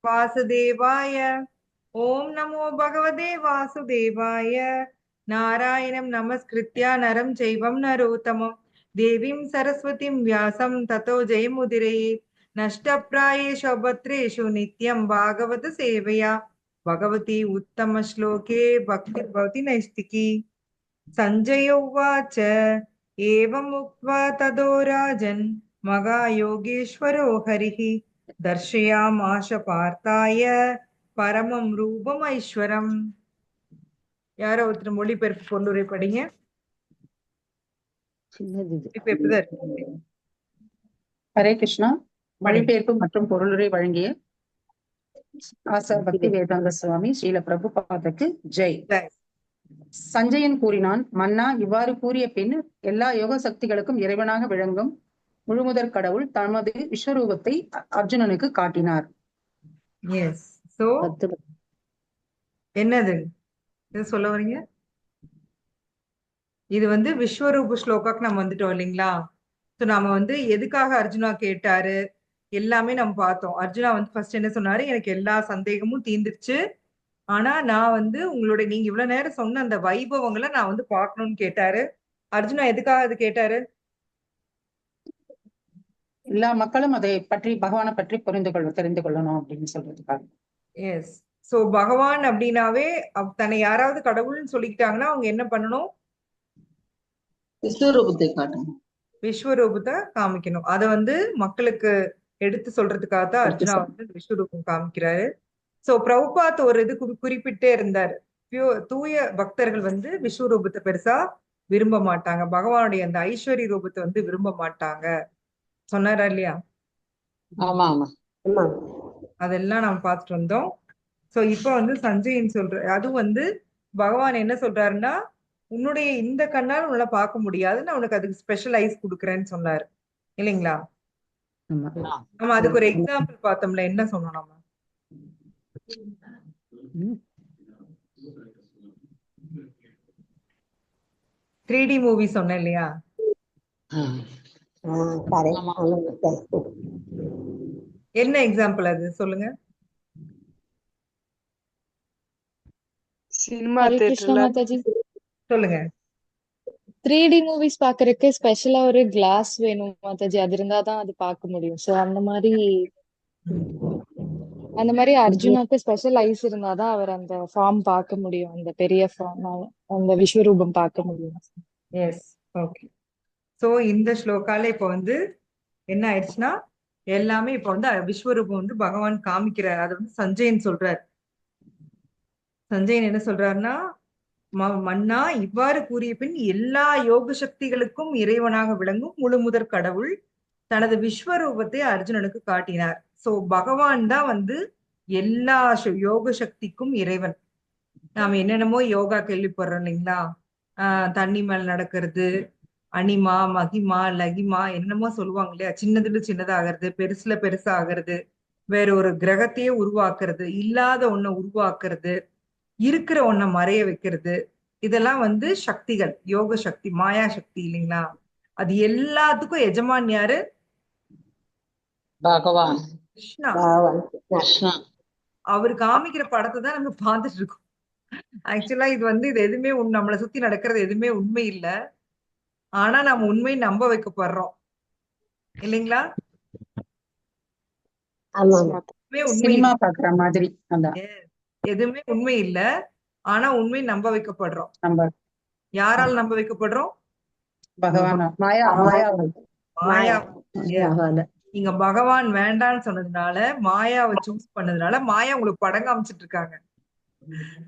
वासुदेवाय। ओम नमो भगवते वासुदेवाय। नारायणं नमस्कृत्य नरं चैवं नरोत्तमं देवीं सरस्वतीं व्यासं ततो जयमुदीरयेत्। नष्टप्रायेषु भद्रेषु नित्यं भागवत सेवया भगवती उत्तमश्लोके भक्तिर्भवति नैष्टिकी। सञ्जय उवाच एवम् उक्त्वा ततो राजन् महायोगेश्वरो हरिः दर्शयामाश पार्थाय परमं रूपमैश्वरम्। யாரோ ஒருத்தர் மொழிபெயர்ப்பு பொருளுரை படிங்க. மொழிபெயர்ப்பு தான் இருக்கு. ஹரே கிருஷ்ணா. மொழிபெயர்ப்பு மற்றும் பொருளுரை வழங்கிய ஆசா பக்தி வேதாந்த சுவாமி ஸ்ரீல பிரபுபாதக்கு ஜெய். சஞ்சயன் கூறினான், மன்னா, இவ்வாறு கூறிய பின் எல்லா யோக சக்திகளுக்கும் இறைவனாக விளங்கும் முழுமுதற் கடவுள் தமது விஸ்வரூபத்தை அர்ஜுனனுக்கு காட்டினார். என்னது சொல்ல வரீங்க? இது விஸ்வரூப ஸ்லோகாக்கு நம்ம வந்துட்டோம் இல்லைங்களா? ஸோ நாம எதுக்காக அர்ஜுனா கேட்டாரு எல்லாமே நம்ம பார்த்தோம். அர்ஜுனா ஃபர்ஸ்ட் என்ன சொன்னாரு, எனக்கு எல்லா சந்தேகமும் தீந்துருச்சு, ஆனா நான் உங்களுடைய நீங்க இவ்வளவு நேரம் சொன்ன அந்த வைபவங்களை நான் பார்க்கணும்னு கேட்டாரு. அர்ஜுனா எதுக்காக அது கேட்டாரு? எல்லா மக்களும் அதை பற்றி பகவானை பற்றி தெரிந்து கொள்ளணும் அப்படின்னு சொல்றதுக்காக. எஸ். சோ பகவான் அப்படின்னாவே தன்னை யாராவது கடவுள்னு சொல்லிக்கிட்டாங்கன்னா அவங்க என்ன பண்ணணும்? விஸ்வரூபத்தை காட்டணும், விஸ்வரூபத்தை காமிக்கணும். அதை மக்களுக்கு எடுத்து சொல்றதுக்காக தான் அர்ஜுனா விஸ்வரூபம் காமிக்கிறாரு. சோ பிரபுபாத் ஒரு இது குறிப்பிட்டே இருந்தார், தூய பக்தர்கள் விஸ்வரூபத்தை பெருசா விரும்ப மாட்டாங்க, பகவானுடைய அந்த ஐஸ்வர்ய ரூபத்தை விரும்ப மாட்டாங்க சொன்னாரா இல்லையா? ஆமா ஆமா, அதெல்லாம் நம்ம பார்த்துட்டு வந்தோம். சோ இப்ப சஞ்சயன் சொல்ற அதுவும் பகவான் என்ன சொல்றாருன்னா, உன்னுடைய இந்த கண்ணால் உன்னால பார்க்க முடியாதுன்னு அவனுக்கு அதுக்கு ஸ்பெஷல் ஐஸ் கொடுக்குறேன்னு சொன்னாரு இல்லைங்களா? நம்ம அதுக்கு ஒரு எக்ஸாம்பிள் பார்த்தோம்ல, என்ன சொன்னோம் நம்ம? 3D மூவி சொன்னேன் இல்லையா? என்ன எக்ஸாம்பிள் அது சொல்லுங்க. சினிமா சொல்லுங்க. 3D மூவிஸ் பாக்குறதுக்கு ஸ்பெஷலா ஒரு கிளாஸ் வேணும் மாதாஜி, அது இருந்தாதான் அது பார்க்க முடியும். சோ அந்த மாதிரி அர்ஜுனாக்கு ஸ்பெஷல் ஐஸ் இருந்தாதான் அவர் அந்த ஃபார்ம் பார்க்க முடியும், அந்த பெரிய ஃபார்ம், அந்த விஸ்வரூபம் பார்க்க முடியும். S, okay. சோ இந்த ஸ்லோகால இப்ப என்ன ஆயிடுச்சுன்னா, எல்லாமே இப்ப விஸ்வரூபம் பகவான் காமிக்கிறார். அது சஞ்சயன் சொல்றார். சஞ்சயன் என்ன சொல்றாருன்னா, மன்னா, இவ்வாறு கூறிய பின் எல்லா யோக சக்திகளுக்கும் இறைவனாக விளங்கும் முழுமுதற் கடவுள் தனது விஸ்வரூபத்தை அர்ஜுனனுக்கு காட்டினார். சோ பகவான் தான் எல்லா யோக சக்திக்கும் இறைவன். நாம என்னென்னமோ யோகா கேள்விப்படுறோம் இல்லைங்களா? தண்ணி மேல நடக்கிறது, அனிமா, மகிமா, லகிமா என்னமோ சொல்லுவாங்க இல்லையா? சின்னதுல சின்னதாகிறது, பெருசுல பெருசா ஆகிறது, வேற ஒரு கிரகத்தையே உருவாக்குறது, இல்லாத ஒன்ன உருவாக்குறது, இருக்கிற ஒன்ன மறைய வைக்கிறது, இதெல்லாம் சக்திகள், யோக சக்தி, மாயா சக்தி இல்லைங்களா? அது எல்லாத்துக்கும் எஜமான் யாரு? பகவான் கிருஷ்ணா. அவர் காமிக்கிற படத்தை தான் நம்ம பார்த்துட்டு இருக்கோம். ஆக்சுவலா இது இது எதுவுமே நம்மளை சுத்தி நடக்கிறது எதுவுமே உண்மை இல்ல, ஆனா நம்ம உண்மை நம்ப வைக்கப்படுறோம் இல்லைங்களா? சினிமா பாக்குற மாதிரி எதுவுமே உண்மை இல்ல, ஆனா உண்மை நம்ப வைக்கப்படுறோம். யாரால் நம்ப வைக்கப்படுறோம்? பகவான். மாயா. நீங்க பகவான் வேண்டான்னு சொன்னதுனால, மாயாவை சூஸ் பண்ணதுனால மாயா உங்களுக்கு படம் காமிச்சிட்டு இருக்காங்க.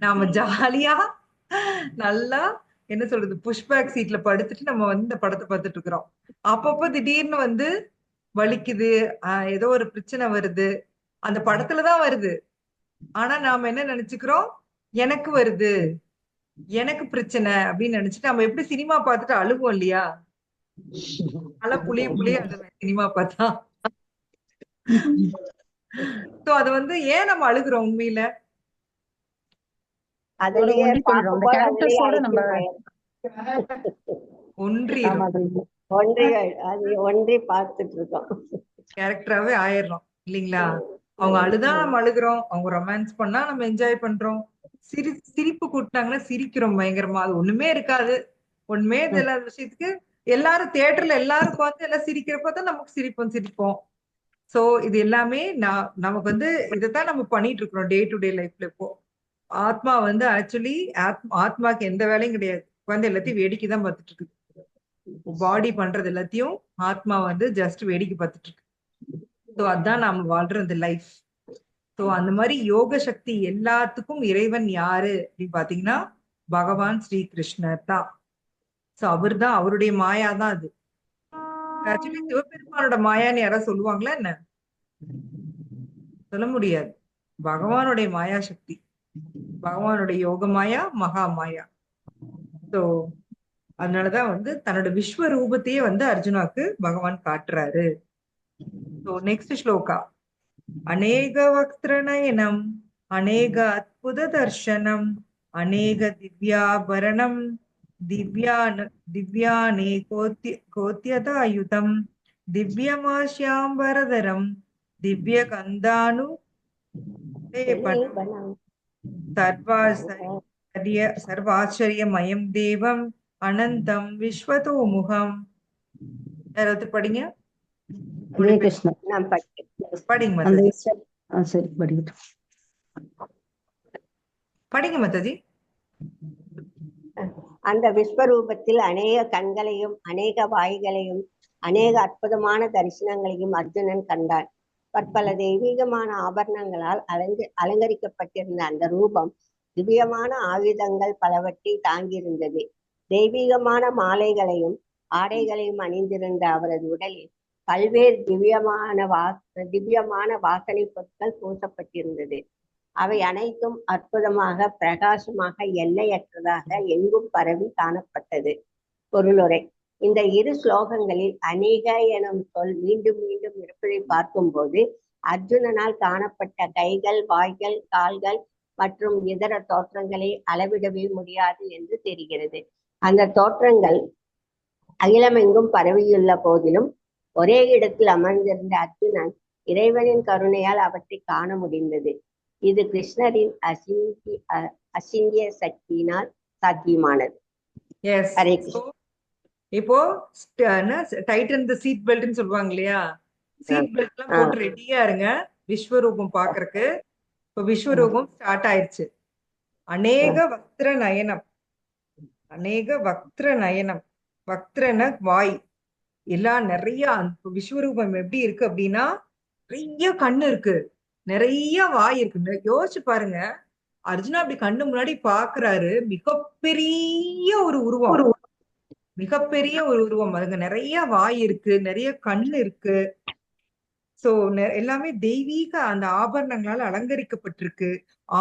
நாம ஜாலியா நல்லா என்ன சொல்றது, புஷ்பேக் சீட்ல படுத்துட்டு நம்ம இந்த படத்தை பார்த்துட்டு இருக்கிறோம். அப்பப்போ திடீர்னு வலிக்குது, ஏதோ ஒரு பிரச்சனை வருது, அந்த படத்துலதான் வருது. ஆனா நாம என்ன நினைச்சுக்கிறோம், எனக்கு வருது, எனக்கு பிரச்சனை அப்படின்னு நினைச்சிட்டு நம்ம எப்படி சினிமா பார்த்துட்டு அழுவோம் இல்லையா? நல்லா புளிய அழுவேன் சினிமா பார்த்தா. அது ஏன் நம்ம அழுகுறோம் உண்மையில? ஒன்றி பார்த்துட்டு இருக்கோம், கேரக்டராவே ஆயிடுறோம் இல்லைங்களா? அவங்க அழுதா நம்ம அழுகுறோம், அவங்க ரொமான்ஸ் பண்ணா நம்ம என்ஜாய் பண்றோம், சிரிப்பு கூட்டினாங்கன்னா சிரிக்கிறோம் பயங்கரமா. அது ஒண்ணுமே இருக்காது, ஒண்ணுமே இல்லாத விஷயத்துக்கு எல்லாரும் தியேட்டர்ல எல்லாரும் பார்த்து எல்லாம் சிரிக்கிறப்ப தான் நமக்கு சிரிப்போம். சோ இது எல்லாமே நமக்கு வந்து இதைத்தான் நம்ம பண்ணிட்டு இருக்கிறோம் டே டு டே லைஃப்ல. இப்போ ஆத்மா வந்து ஆக்சுவலி ஆத்மாக்கு எந்த வேலையும் கிடையாது, உட்காந்து எல்லாத்தையும் வேடிக்கை தான் பார்த்துட்டு இருக்கு. பாடி பண்றது எல்லாத்தையும் ஆத்மா வந்து ஜஸ்ட் வேடிக்கை பார்த்துட்டு இருக்கு. ஸோ அதான் நாம வாழ்றது லைஃப். ஸோ அந்த மாதிரி யோக சக்தி எல்லாத்துக்கும் இறைவன் யாரு அப்படின்னு பாத்தீங்கன்னா பகவான் ஸ்ரீ கிருஷ்ணர் தான். ஸோ அவர் தான், அவருடைய மாயா தான் அது. ஆக்சுவலி சிவபெருமானோட மாயான்னு யாராவது சொல்லுவாங்களா என்ன? சொல்ல முடியாது. பகவானுடைய மாயா சக்தி, பகவானுடைய யோக மாயா, மகா மாயா. ஸோ அதனாலதான் வந்து தன்னோட விஸ்வ ரூபத்தையே வந்து அர்ஜுனாக்கு பகவான் காட்டுறாரு. So next shloka. அநேக வக்திரநயனம் அநேக அத்புத தர்ஷனம் அநேக திவ்யாபரணம் திவ்யானே கோத்யதாயுதம் திவ்யமாஷ்யாம்பரதரம் திவ்ய கந்தானு சர்வாச்சரியமயம் தேவம் அனந்தம் விஸ்வதோமுகம். யாராவது படிங்க. ஹரே கிருஷ்ணா. நான் படிங்க அந்த மாதாஜி. சரி படிக்கட்டும். படிங்க மாதாஜி. அந்த விஸ்வரூபத்தில் அநேக கண்களையும் அநேக வாய்களையும் அநேக அற்புதமான தரிசனங்களையும் அர்ஜுனன் கண்டான். பற்பல தெய்வீகமான ஆபரணங்களால் அலங்கரிக்கப்பட்டிருந்த அந்த ரூபம் திவ்யமான ஆயுதங்கள் பலவற்றை தாங்கியிருந்தது. தெய்வீகமான மாலைகளையும் ஆடைகளையும் அணிந்திருந்த அவரது உடலில் பல்வேறு திவ்யமான வாசனை பொருட்கள் பூசப்பட்டிருந்தது. அவை அனைத்தும் அற்புதமாக பிரகாசமாக எல்லையற்றதாக எங்கும் பரவி காணப்பட்டது. பொருளுரை. இந்த இரு ஸ்லோகங்களில் அநேக எனும் சொல் மீண்டும் மீண்டும் இருப்பதை பார்க்கும்போது அர்ஜுனனால் காணப்பட்ட கைகள், வாய்கள், கால்கள் மற்றும் இதர தோற்றங்களை அளவிடவே முடியாது என்று தெரிகிறது. அந்த தோற்றங்கள் அகிலமெங்கும் பரவியுள்ள போதிலும் ஒரே இடத்தில் அமர்ந்திருந்த அர்ஜுனன் இறைவனின் கருணையால் அவற்றை காண முடிந்தது. இது கிருஷ்ணரின் அசிந்திய சக்தியினால் சாத்தியமானது. ஹரே கிருஷ்ணா. இப்போ டைட்டன் தி சீட் பெல்ட்னு சொல்லுவாங்க இல்லையா, சீட் பெல்ட் எல்லாம் போட்டு ரெடியா இருங்க விஸ்வரூபம் பாக்குறதுக்கு. இப்போ விஸ்வரூபம் ஸ்டார்ட் ஆயிடுச்சு. அநேக வக்திர நயனம், அநேக வக்திர நயனம், வக்திரன வாய் எல்லாம் நிறைய. விஸ்வரூபம் எப்படி இருக்கு அப்படின்னா நிறைய கண்ணு இருக்கு, நிறைய வாய் இருக்கு. யோசிச்சு பாருங்க, அர்ஜுனா அப்படி கண்ணு முன்னாடி பாக்குறாரு, மிகப்பெரிய ஒரு உருவம், மிகப்பெரிய ஒரு உருவம். அதுங்க நிறைய வாய் இருக்கு, நிறைய கண்ணு இருக்கு. சோ எல்லாமே தெய்வீக அந்த ஆபரணங்களால அலங்கரிக்கப்பட்டிருக்கு.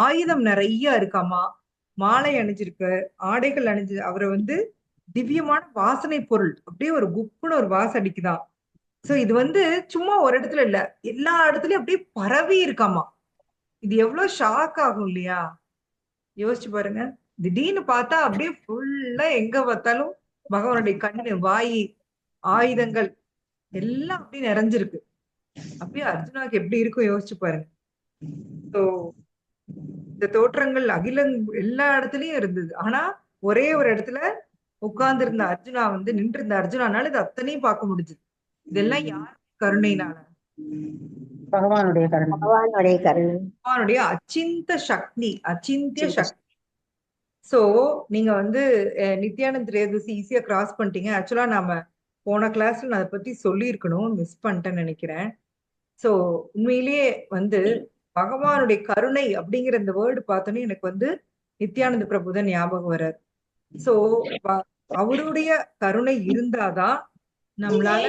ஆயுதம் நிறைய இருக்காமா, மாலை அணிஞ்சிருக்கு, ஆடைகள் அணிஞ்சு. அவரை வந்து திவ்யமான வாசனை பொருள், அப்படியே ஒரு குப்புன்னு ஒரு வாசம் அடிக்குதான். சோ இது வந்து சும்மா ஒரு இடத்துல இல்ல, எல்லா இடத்துலயும் அப்படியே பரவி இருக்காமா. இது எவ்வளவு ஷாக் ஆகும் இல்லையா? யோசிச்சு பாருங்க. திடீர்னு பார்த்தா அப்படியே ஃபுல்லா எங்க பார்த்தாலும் பகவானுடைய கண்ணு, வாய், ஆயுதங்கள் எல்லாம் அப்படியே நிறைஞ்சிருக்கு. அப்படியே அர்ஜுனாக்கு எப்படி இருக்கும் யோசிச்சு பாருங்க. சோ இந்த தோற்றங்கள் அகிலம் எல்லா இடத்துலயும் இருந்தது. ஆனா ஒரே ஒரு இடத்துல உட்கார்ந்து இருந்த அர்ஜுனா வந்து நின்று இருந்த அர்ஜுனானால இது அத்தனையும் பார்க்க முடிஞ்சது. இதெல்லாம் யார் கருணையினால? பகவானுடைய கருணை. பகவானுடைய கருணை. பகவானுடைய அச்சிந்த சக்தி, அச்சிந்திய சக்தி. சோ நீங்க வந்து நித்யானந்த் ரேதசி ஈஸியா கிராஸ் பண்ணிட்டீங்க. ஆக்சுவலா நாம போன கிளாஸ்ல நான் அதை பத்தி சொல்லியிருக்கணும், மிஸ் பண்ணிட்டேன்னு நினைக்கிறேன். சோ உண்மையிலேயே வந்து பகவானுடைய கருணை அப்படிங்கிற இந்த வேர்டு பார்த்தோன்னே எனக்கு வந்து நித்யானந்த பிரபுதான் ஞாபகம் வர்றாரு. சோ அவருடைய கருணை இருந்தாதான் நம்மளால,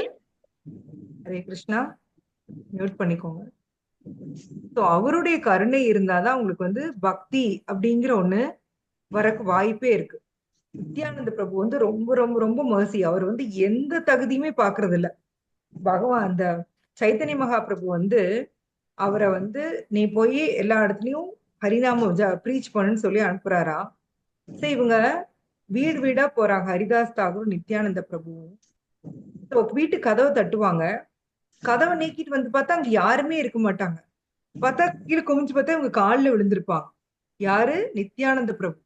ஹரே கிருஷ்ணா மியூட் பண்ணிக்கோங்க. சோ அவருடைய கருணை இருந்தாதான் உங்களுக்கு வந்து பக்தி அப்படிங்கிற ஒண்ணு வரக்கு வாய்ப்பே இருக்கு. நித்யானந்த பிரபு வந்து ரொம்ப ரொம்ப ரொம்ப மர்சி. அவர் வந்து எந்த தகுதியுமே பாக்குறது இல்ல. பகவான் அந்த சைத்தன்ய மகாபிரபு வந்து அவரை வந்து நீ போய் எல்லா இடத்துலயும் ஹரிநாமம் ப்ரீச் பண்ணுன்னு சொல்லி அனுப்புறாரா. சரி, இவங்க வீடு வீடா போறாங்க, ஹரிதாஸ் தாகூர் நித்யானந்த பிரபுவும். வீட்டு கதவை தட்டுவாங்க, கதவை நீக்கிட்டு வந்து பார்த்தா அங்க யாருமே இருக்க மாட்டாங்க. பார்த்தா கீழே குமிஞ்சு பார்த்தா இவங்க காலில் விழுந்திருப்பாங்க. யாரு? நித்யானந்த பிரபு.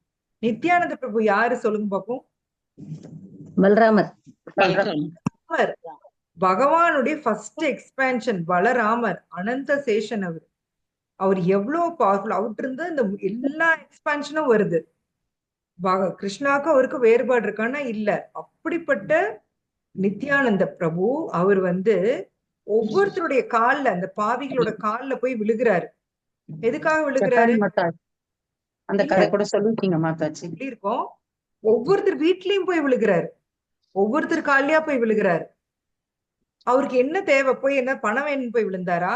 நித்யானந்த பிரபு யாரு சொல்லுங்க பாப்போம். பல்ராமர். பலராமர். பகவானுடைய ஃபர்ஸ்ட் எக்ஸ்பேன்ஷன் பலராமர். அனந்த சேஷன் அவர் எவ்வளவு பவர்ஃபுல். அவர்கிட்ட இருந்து இந்த எல்லா எக்ஸ்பேன்ஷனும் வருது. கிருஷ்ணாவுக்கு அவருக்கு வேறுபாடு இருக்கான்னா இல்ல. அப்படிப்பட்ட நித்யானந்த பிரபு அவர் ஒவ்வொருத்தருடைய கால்ல, அந்த பாவிகளோட கால்ல போய் விழுகிறாரு. எதுக்காக விழுகிறாரு? அந்த கதை கூட சொல்லிருக்கீங்க மாதாஜி. சொல்லியிருக்கோம். ஒவ்வொருத்தர் வீட்லயும் போய் விழுகிறாரு. ஒவ்வொருத்தர் கால்லயா போய் விழுகிறாரு. அவருக்கு என்ன தேவை? போய் என்ன பணம் வேணும் போய் விழுந்தாரா?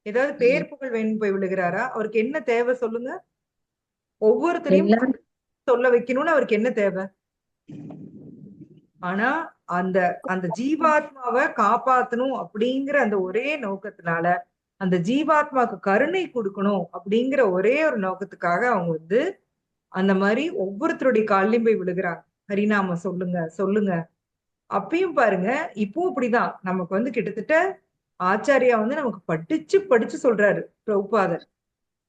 ஏதாவது பேர் புகழ் வேணும் போய் விழுகிறாரா? அவருக்கு என்ன தேவை சொல்லுங்க? ஒவ்வொருத்தரையும் சொல்ல வைக்கணும்னு அவருக்கு என்ன தேவை? ஆனா அந்த அந்த ஜீவாத்மாவை காப்பாத்தணும் அப்படிங்கிற அந்த ஒரே நோக்கத்தினால, அந்த ஜீவாத்மாவுக்கு கருணை கொடுக்கணும் அப்படிங்கிற ஒரே ஒரு நோக்கத்துக்காக அவங்க அந்த மாதிரி ஒவ்வொருத்தருடைய காலையும் போய் விழுகிறாங்க. ஹரிநாம சொல்லுங்க சொல்லுங்க. அப்பயும் பாருங்க, இப்பவும் இப்படிதான். நமக்கு கிட்டத்தட்ட ஆச்சாரியா நமக்கு படிச்சு படிச்சு சொல்றாரு பிரபுபாதர்.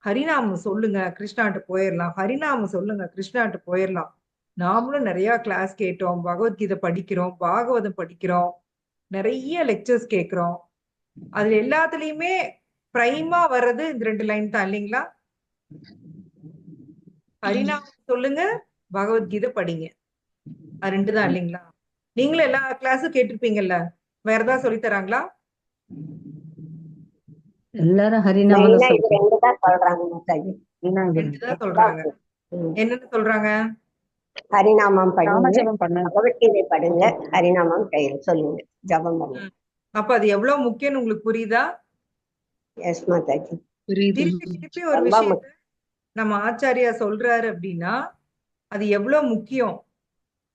ஹரிநாமம் சொல்லுங்க, கிருஷ்ணாட்ட போயிடலாம். ஹரிநாமம் சொல்லுங்க, கிருஷ்ணாட்ட போயிடலாம். நாமளும் நிறைய கிளாஸ் கேட்டோம், பகவத்கீதை படிக்கிறோம், பாகவதம் படிக்கிறோம், நிறைய லெக்சர்ஸ் கேட்கிறோம். அதுல எல்லாத்துலயுமே பிரைமா வர்றது இந்த 2 லைன் தான் இல்லைங்களா? ஹரிநாமம் சொல்லுங்க, பகவத்கீதை படிங்க. அது 2 தான் இல்லைங்களா? நீங்களும் எல்லா கிளாஸும் கேட்டிருப்பீங்கல்ல. வேற ஏதாவது சொல்லி தராங்களா? எல்லாரும் ஹரிநாமம் மெயினா இது 2 தான் சொல்றாங்க மாதாஜி. 2 தான் சொல்றாங்க. என்னன்னு சொல்றாங்க? ஹரிநாமம் பண்ணுங்க, ஜபம் பண்ணுங்க, பகவத்கீதை படுங்க, ஹரிநாமம் கையில் சொல்லுங்க, ஜபம் பண்ணுங்க. அப்ப அது எவ்வளவு முக்கியம்னு உங்களுக்கு புரியுதா? எஸ் மாதாஜி. திருப்பி திருப்பி ஒரு விஷயத்த நம்ம ஆச்சாரியா சொல்றாரு அப்படின்னா அது எவ்வளவு முக்கியம்.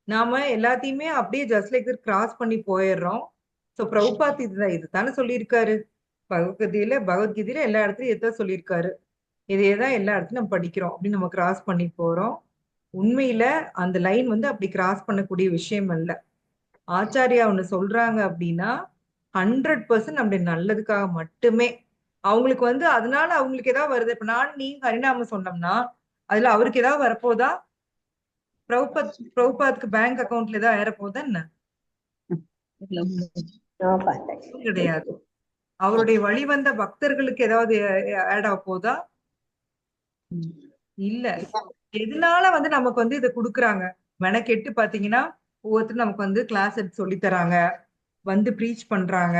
நாம எல்லாத்தையுமே அப்படியே ஜஸ்ட் லைக் கிராஸ் பண்ணி போயிடுறோம். சோ பிரபுபாத் இதுதானே சொல்லியிருக்காரு. பகவத்கீதையில எல்லா இடத்துலயும் எதான் சொல்லியிருக்காரு. இதையேதான் எல்லா இடத்துலயும் நம்ம படிக்கிறோம் அப்படின்னு நம்ம கிராஸ் பண்ணி போறோம். உண்மையில அந்த லைன் அப்படி கிராஸ் பண்ணக்கூடிய விஷயம் அல்ல. ஆச்சாரியா ஒண்ணு சொல்றாங்க அப்படின்னா 100% நம்முடைய நல்லதுக்காக மட்டுமே. அவங்களுக்கு அதனால அவங்களுக்கு ஏதாவது வருது. இப்ப நீ ஹரிநாமம் சொன்னோம்னா அதுல அவருக்கு ஏதாவது வரப்போதா? பிரபுபாத்துக்கு பேங்க் அக்கவுண்ட்ல ஏதாவது ஏறப்போதா என்ன? கிடையாது. அவருடைய வழி வந்த பக்தர்களுக்கு ஏதாவது ஆட் ஆக போதா? இல்ல. எதனால நமக்கு இதை கொடுக்குறாங்க? மெனக்கெட்டு பாத்தீங்கன்னா ஒவ்வொருத்தரும் நமக்கு கிளாஸ் எடுத்து சொல்லி தராங்க, ப்ரீச் பண்றாங்க,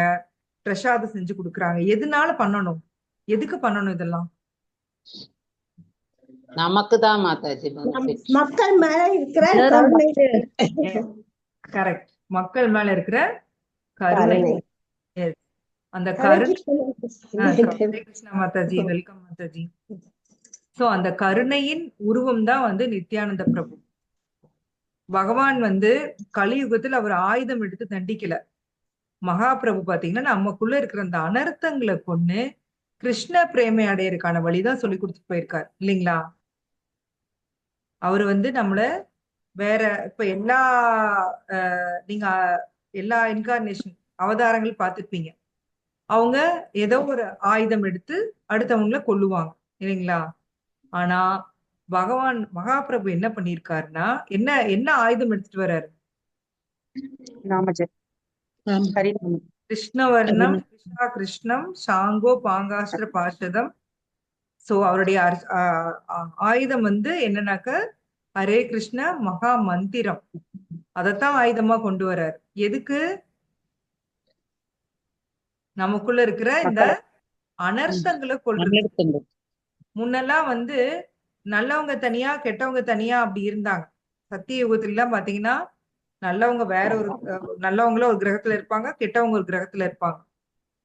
பிரசாதம் செஞ்சு கொடுக்குறாங்க. எதனால பண்ணணும்? எதுக்கு பண்ணணும் இதெல்லாம்? நமக்கு தான் மாதாஜி. மக்கள் மேல இருக்கிற கருணை. கரெக்ட். மக்கள் மேல இருக்கிற கருணை. அந்த கருணை. கிருஷ்ணா மாதாஜி, வெல்கம் மாதாஜி. சோ அந்த கருணையின் உருவம் தான் நித்யானந்த பிரபு. பகவான் கலியுகத்தில் அவர் ஆயுதம் எடுத்து தண்டிக்கல. மகாபிரபு பாத்தீங்கன்னா நமக்குள்ள இருக்கிற அந்த அனர்த்தங்களை கொண்டு கிருஷ்ண பிரேமை அடையறதுக்கான வழிதான் சொல்லி கொடுத்துட்டு போயிருக்காரு இல்லைங்களா? அவரு நம்மள வேற இப்ப நீங்க எல்லா இன்கார்னேஷன் அவதாரங்கள் பார்த்திருப்பீங்க. அவங்க ஏதோ ஒரு ஆயுதம் எடுத்து அடுத்தவங்கள கொல்லுவாங்க இல்லைங்களா? ஆனா பகவான் மகாபிரபு என்ன பண்ணிருக்காருன்னா என்ன ஆயுதம் எடுத்துட்டு வர்றாரு? கிருஷ்ணவர்ணம் கிருஷ்ணம் சாங்கோ பாங்காஷ்டிர பாஷதம். சோ அவருடைய ஆயுதம் என்னன்னாக்க ஹரே கிருஷ்ண மகா மந்திரம். அதத்தான் ஆயுதமா கொண்டு வர்றாரு. எதுக்கு? நமக்குள்ள இருக்கிற இந்த அனர்த்தங்களை கொள்றது. முன்னெல்லாம் நல்லவங்க தனியா கெட்டவங்க தனியா அப்படி இருந்தாங்க. சத்திய யுகத்துல எல்லாம் பாத்தீங்கன்னா நல்லவங்க வேற நல்லவங்களும் ஒரு கிரகத்துல இருப்பாங்க, கெட்டவங்க ஒரு கிரகத்துல இருப்பாங்க.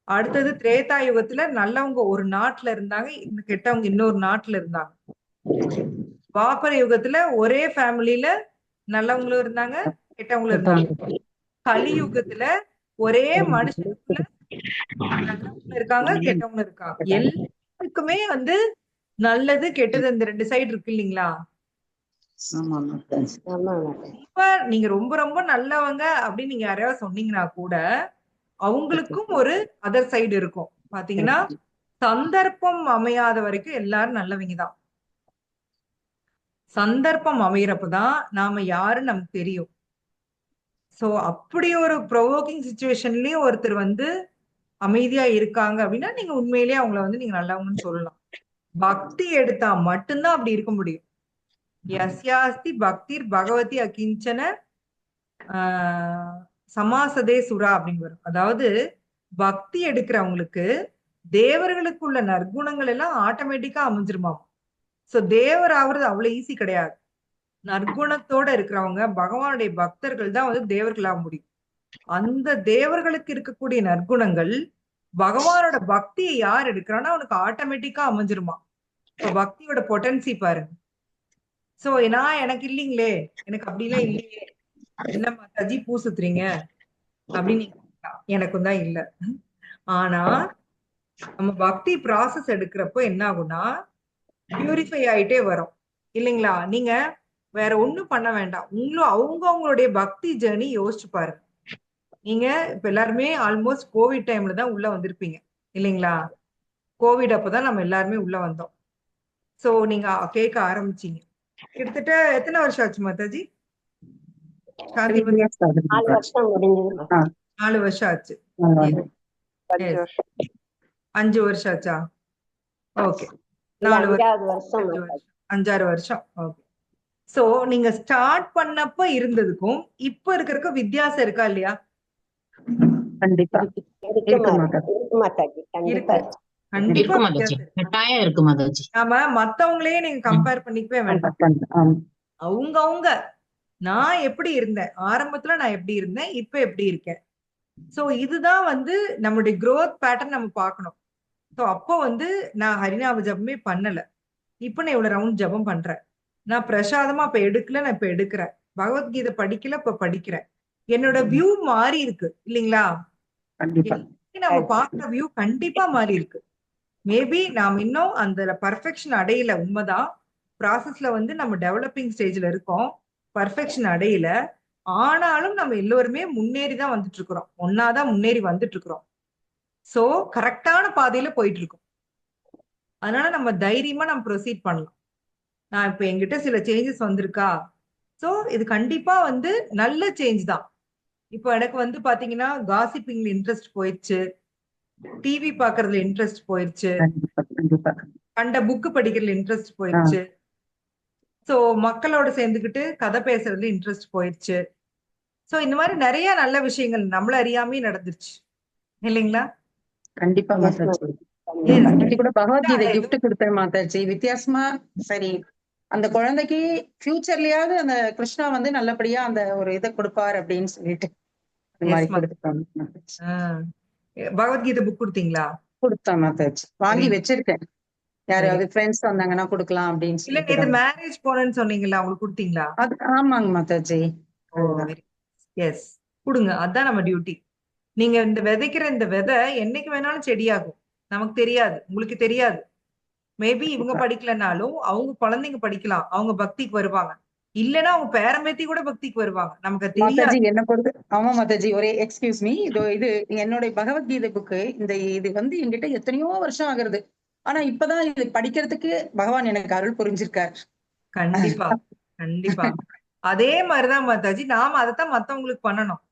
அடுத்தது திரேதா யுகத்துல நல்லவங்க ஒரு நாட்டுல இருந்தாங்க, கெட்டவங்க இன்னொரு நாட்டுல இருந்தாங்க. துவாபர யுகத்துல ஒரே ஃபேமிலியில நல்லவங்களும் இருந்தாங்க, கெட்டவங்களும் இருந்தாங்க. கலியுகத்துல ஒரே மனுஷனுக்குள்ள நல்லவங்களும் இருக்காங்க, கெட்டவங்களும் இருக்காங்க. எல்லாருக்குமே நல்லது கெட்டது இந்த 2 சைடு இருக்கு இல்லைங்களா? இப்ப நீங்க ரொம்ப ரொம்ப நல்லவங்க அப்படின்னு நீங்க யாரையாவது சொன்னீங்கன்னா கூட அவங்களுக்கும் ஒரு அதர் சைடு இருக்கும். பாத்தீங்கன்னா சந்தர்ப்பம் அமையாத வரைக்கும் எல்லாரும் நல்லவங்க தான். சந்தர்ப்பம் அமையறப்பதான் நாம யாருன்னு நமக்கு தெரியும். சோ அப்படி ஒரு ப்ரொவோக்கிங் சுச்சுவேஷன்லயும் ஒருத்தர் வந்து அமைதியா இருக்காங்க அப்படின்னா நீங்க உண்மையிலேயே அவங்கள வந்து நீங்க நல்லவங்கன்னு சொல்லலாம். பக்தி எடுத்தா மட்டும்தான் அப்படி இருக்க முடியும். யஸ்யாஸ்தி பக்திர் பகவதி அகிஞ்சன சமாசதே சுரா அப்படின்னு வரும். அதாவது பக்தி எடுக்கிறவங்களுக்கு தேவர்களுக்கு உள்ள நற்குணங்கள் எல்லாம் ஆட்டோமேட்டிக்கா அமைஞ்சிருமா. சோ தேவர் ஆகுறது அவ்வளவு ஈஸி கிடையாது. நற்குணத்தோட இருக்கிறவங்க பகவானுடைய பக்தர்கள் தான் வந்து தேவர்களாக முடியும். அந்த தேவர்களுக்கு இருக்கக்கூடிய நற்குணங்கள் பகவானோட பக்தியை யார் எடுக்கிறான்னா அவனுக்கு ஆட்டோமேட்டிக்கா அமைஞ்சிருமா. இப்ப பக்தியோட பொட்டன்சி பாருங்க. சோ எனக்கு இல்லைங்களே, எனக்கு அப்படிலாம் இல்லையே, என்ன மாதாஜி பூ சுத்துறீங்க அப்படின்னு எனக்கும் தான் இல்ல. ஆனா நம்ம பக்தி ப்ராசஸ் எடுக்கிறப்போ என்ன ஆகும்னா பியூரிஃபை ஆயிட்டே வரும் இல்லைங்களா. நீங்க வேற ஒண்ணும் பண்ண வேண்டாம். அவங்களுடைய பக்தி ஜேர்னி யோசிச்சு பாருங்க. நீங்க இப்ப எல்லாருமே ஆல்மோஸ்ட் கோவிட் டைம்ல தான் உள்ள வந்திருப்பீங்க இல்லைங்களா. கோவிட் அப்பதான் நம்ம எல்லாருமே உள்ள வந்தோம். சோ நீங்க கேட்க ஆரம்பிச்சீங்க. கிட்டத்தட்ட எத்தனை வருஷம் ஆச்சு மாதாஜி? 3 years ஆகுது. 4 வருஷம் முடிஞ்சது. 4 வருஷம் ஆச்சு. 5 வருஷம் ஆச்சா? ஓகே, 4 5வது வருஷம் 5-6 வருஷம். ஓகே. சோ நீங்க ஸ்டார்ட் பண்ணப்ப இருந்ததுக்கும் இப்ப இருக்கிறதுக்கும் வித்தியாசம் இருக்கா இல்லையா? கண்டிப்பா இருக்கு மாதாஜி, கண்டிப்பா இருக்கு. கண்டிப்பா வித்தியாசம் இருக்கு. கட்டாயம் இருக்கு மாதாஜி. நாம மத்தவங்களையே நீங்க கம்பேர் பண்ணிக்கவே வேண்டாம். அவங்க நான் எப்படி இருந்தேன் ஆரம்பத்துல, நான் எப்படி இருந்தேன், இப்ப எப்படி இருக்கேன். சோ இதுதான் வந்து நம்மளுடைய growth பேட்டர்ன் நம்ம பார்க்கணும். சோ அப்போ வந்து நான் ஹரிநாம ஜபமே பண்ணல. இப்ப நான் இவ்வளவு ரவுண்ட் ஜபம் பண்றேன். நான் பிரசாதமா இப்ப எடுக்கல, நான் இப்ப எடுக்கிறேன். பகவத்கீதை படிக்கல, இப்ப படிக்கிறேன். என்னோட வியூ மாறி இருக்கு இல்லைங்களா. கண்டிப்பா நம்ம பார்க்குற வியூ கண்டிப்பா மாறி இருக்கு. மேபி நாம் இன்னும் அந்த பர்ஃபெக்ஷன் அடையல, உண்மைதான். ப்ராசஸ்ல வந்து நம்ம டெவலப்பிங் ஸ்டேஜ்ல இருக்கோம், பர்ஃபெக்ஷன் அடையல. ஆனாலும் நம்ம எல்லோருமே முன்னேறி தான் வந்துட்டு இருக்கிறோம், ஒன்னாதான் முன்னேறி வந்துட்டு இருக்கிறோம். சோ கரெக்டான பாதையில போயிட்டு இருக்கோம். அதனால நம்ம தைரியமா நம்ம ப்ரொசீட் பண்ணலாம். நான் இப்ப என்கிட்ட சில சேஞ்சஸ் வந்திருக்கா. சோ இது கண்டிப்பா வந்து நல்ல சேஞ்ச் தான். இப்போ எனக்கு வந்து பாத்தீங்கன்னா காசிப்பிங்ல இன்ட்ரெஸ்ட் போயிடுச்சு, டிவி பாக்குறதுல இன்ட்ரெஸ்ட் போயிடுச்சு, கண்ட புக்கு படிக்கிறதுல இன்ட்ரெஸ்ட் போயிடுச்சு. சோ மக்களோட சேர்ந்துக்கிட்டு கதை பேசுறதுல இன்ட்ரெஸ்ட் போயிடுச்சு. சோ இந்த மாதிரி நிறைய நல்ல விஷயங்கள் நம்மள அறியாமே நடந்துருச்சு இல்லைங்களா. கண்டிப்பா மாதாஜி. இன்னைக்கு கூட பகவத்கீதை கிஃப்ட் கொடுத்தேன் மாதாஜி, வித்தியாசமா. சரி, அந்த குழந்தைக்கு ஃபியூச்சர்லயாவது அந்த கிருஷ்ணா வந்து நல்லபடியா அந்த ஒரு இதை கொடுப்பாரு அப்படின்னு சொல்லிட்டு பகவத்கீதை புக் கொடுத்தீங்களா? கொடுத்தேன் மாதாஜி, வாங்கி வச்சிருக்கேன். யாராவது ஃப்ரெண்ட்ஸ் வந்தாங்கன்னா கொடுக்கலாம் அப்படின்னு சொல்லிட்டு. இல்ல, இது மேரேஜ் போனேன்னு சொன்னீங்களா, உங்களுக்கு கொடுத்தீங்களா? ஆமாங்க மாதாஜி. எஸ், கொடுங்க. அதான் நம்ம டியூட்டி. நீங்க இந்த விதைக்கிற இந்த விதை என்னைக்கு வேணாலும் செடியாகும். நமக்கு தெரியாது, உங்களுக்கு தெரியாது. மேபி இவங்க படிக்கலனாலும் அவங்க குழந்தைங்க படிக்கலாம், அவங்க பக்திக்கு வருவாங்க. இல்லன்னா அவங்க பேரம்பேத்தி கூட பக்திக்கு வருவாங்க, நமக்கு தெரியாது. என்ன பொறுத்து. ஆமா மாதாஜி, ஒரே எக்ஸ்கியூஸ் மீ, இது என்னுடைய பகவத்கீதை புக்கு. இது வந்து என்கிட்ட எத்தனையோ வருஷம் ஆகுறது. ஆனா இப்பதான் இது படிக்கிறதுக்கு பகவான் எனக்கு அருள் புரிஞ்சிருக்காரு. கண்டிப்பா கண்டிப்பா. அதே மாதிரிதான் மாதாஜி, நாம அதைத்தான் மத்தவங்களுக்கு பண்ணணும்.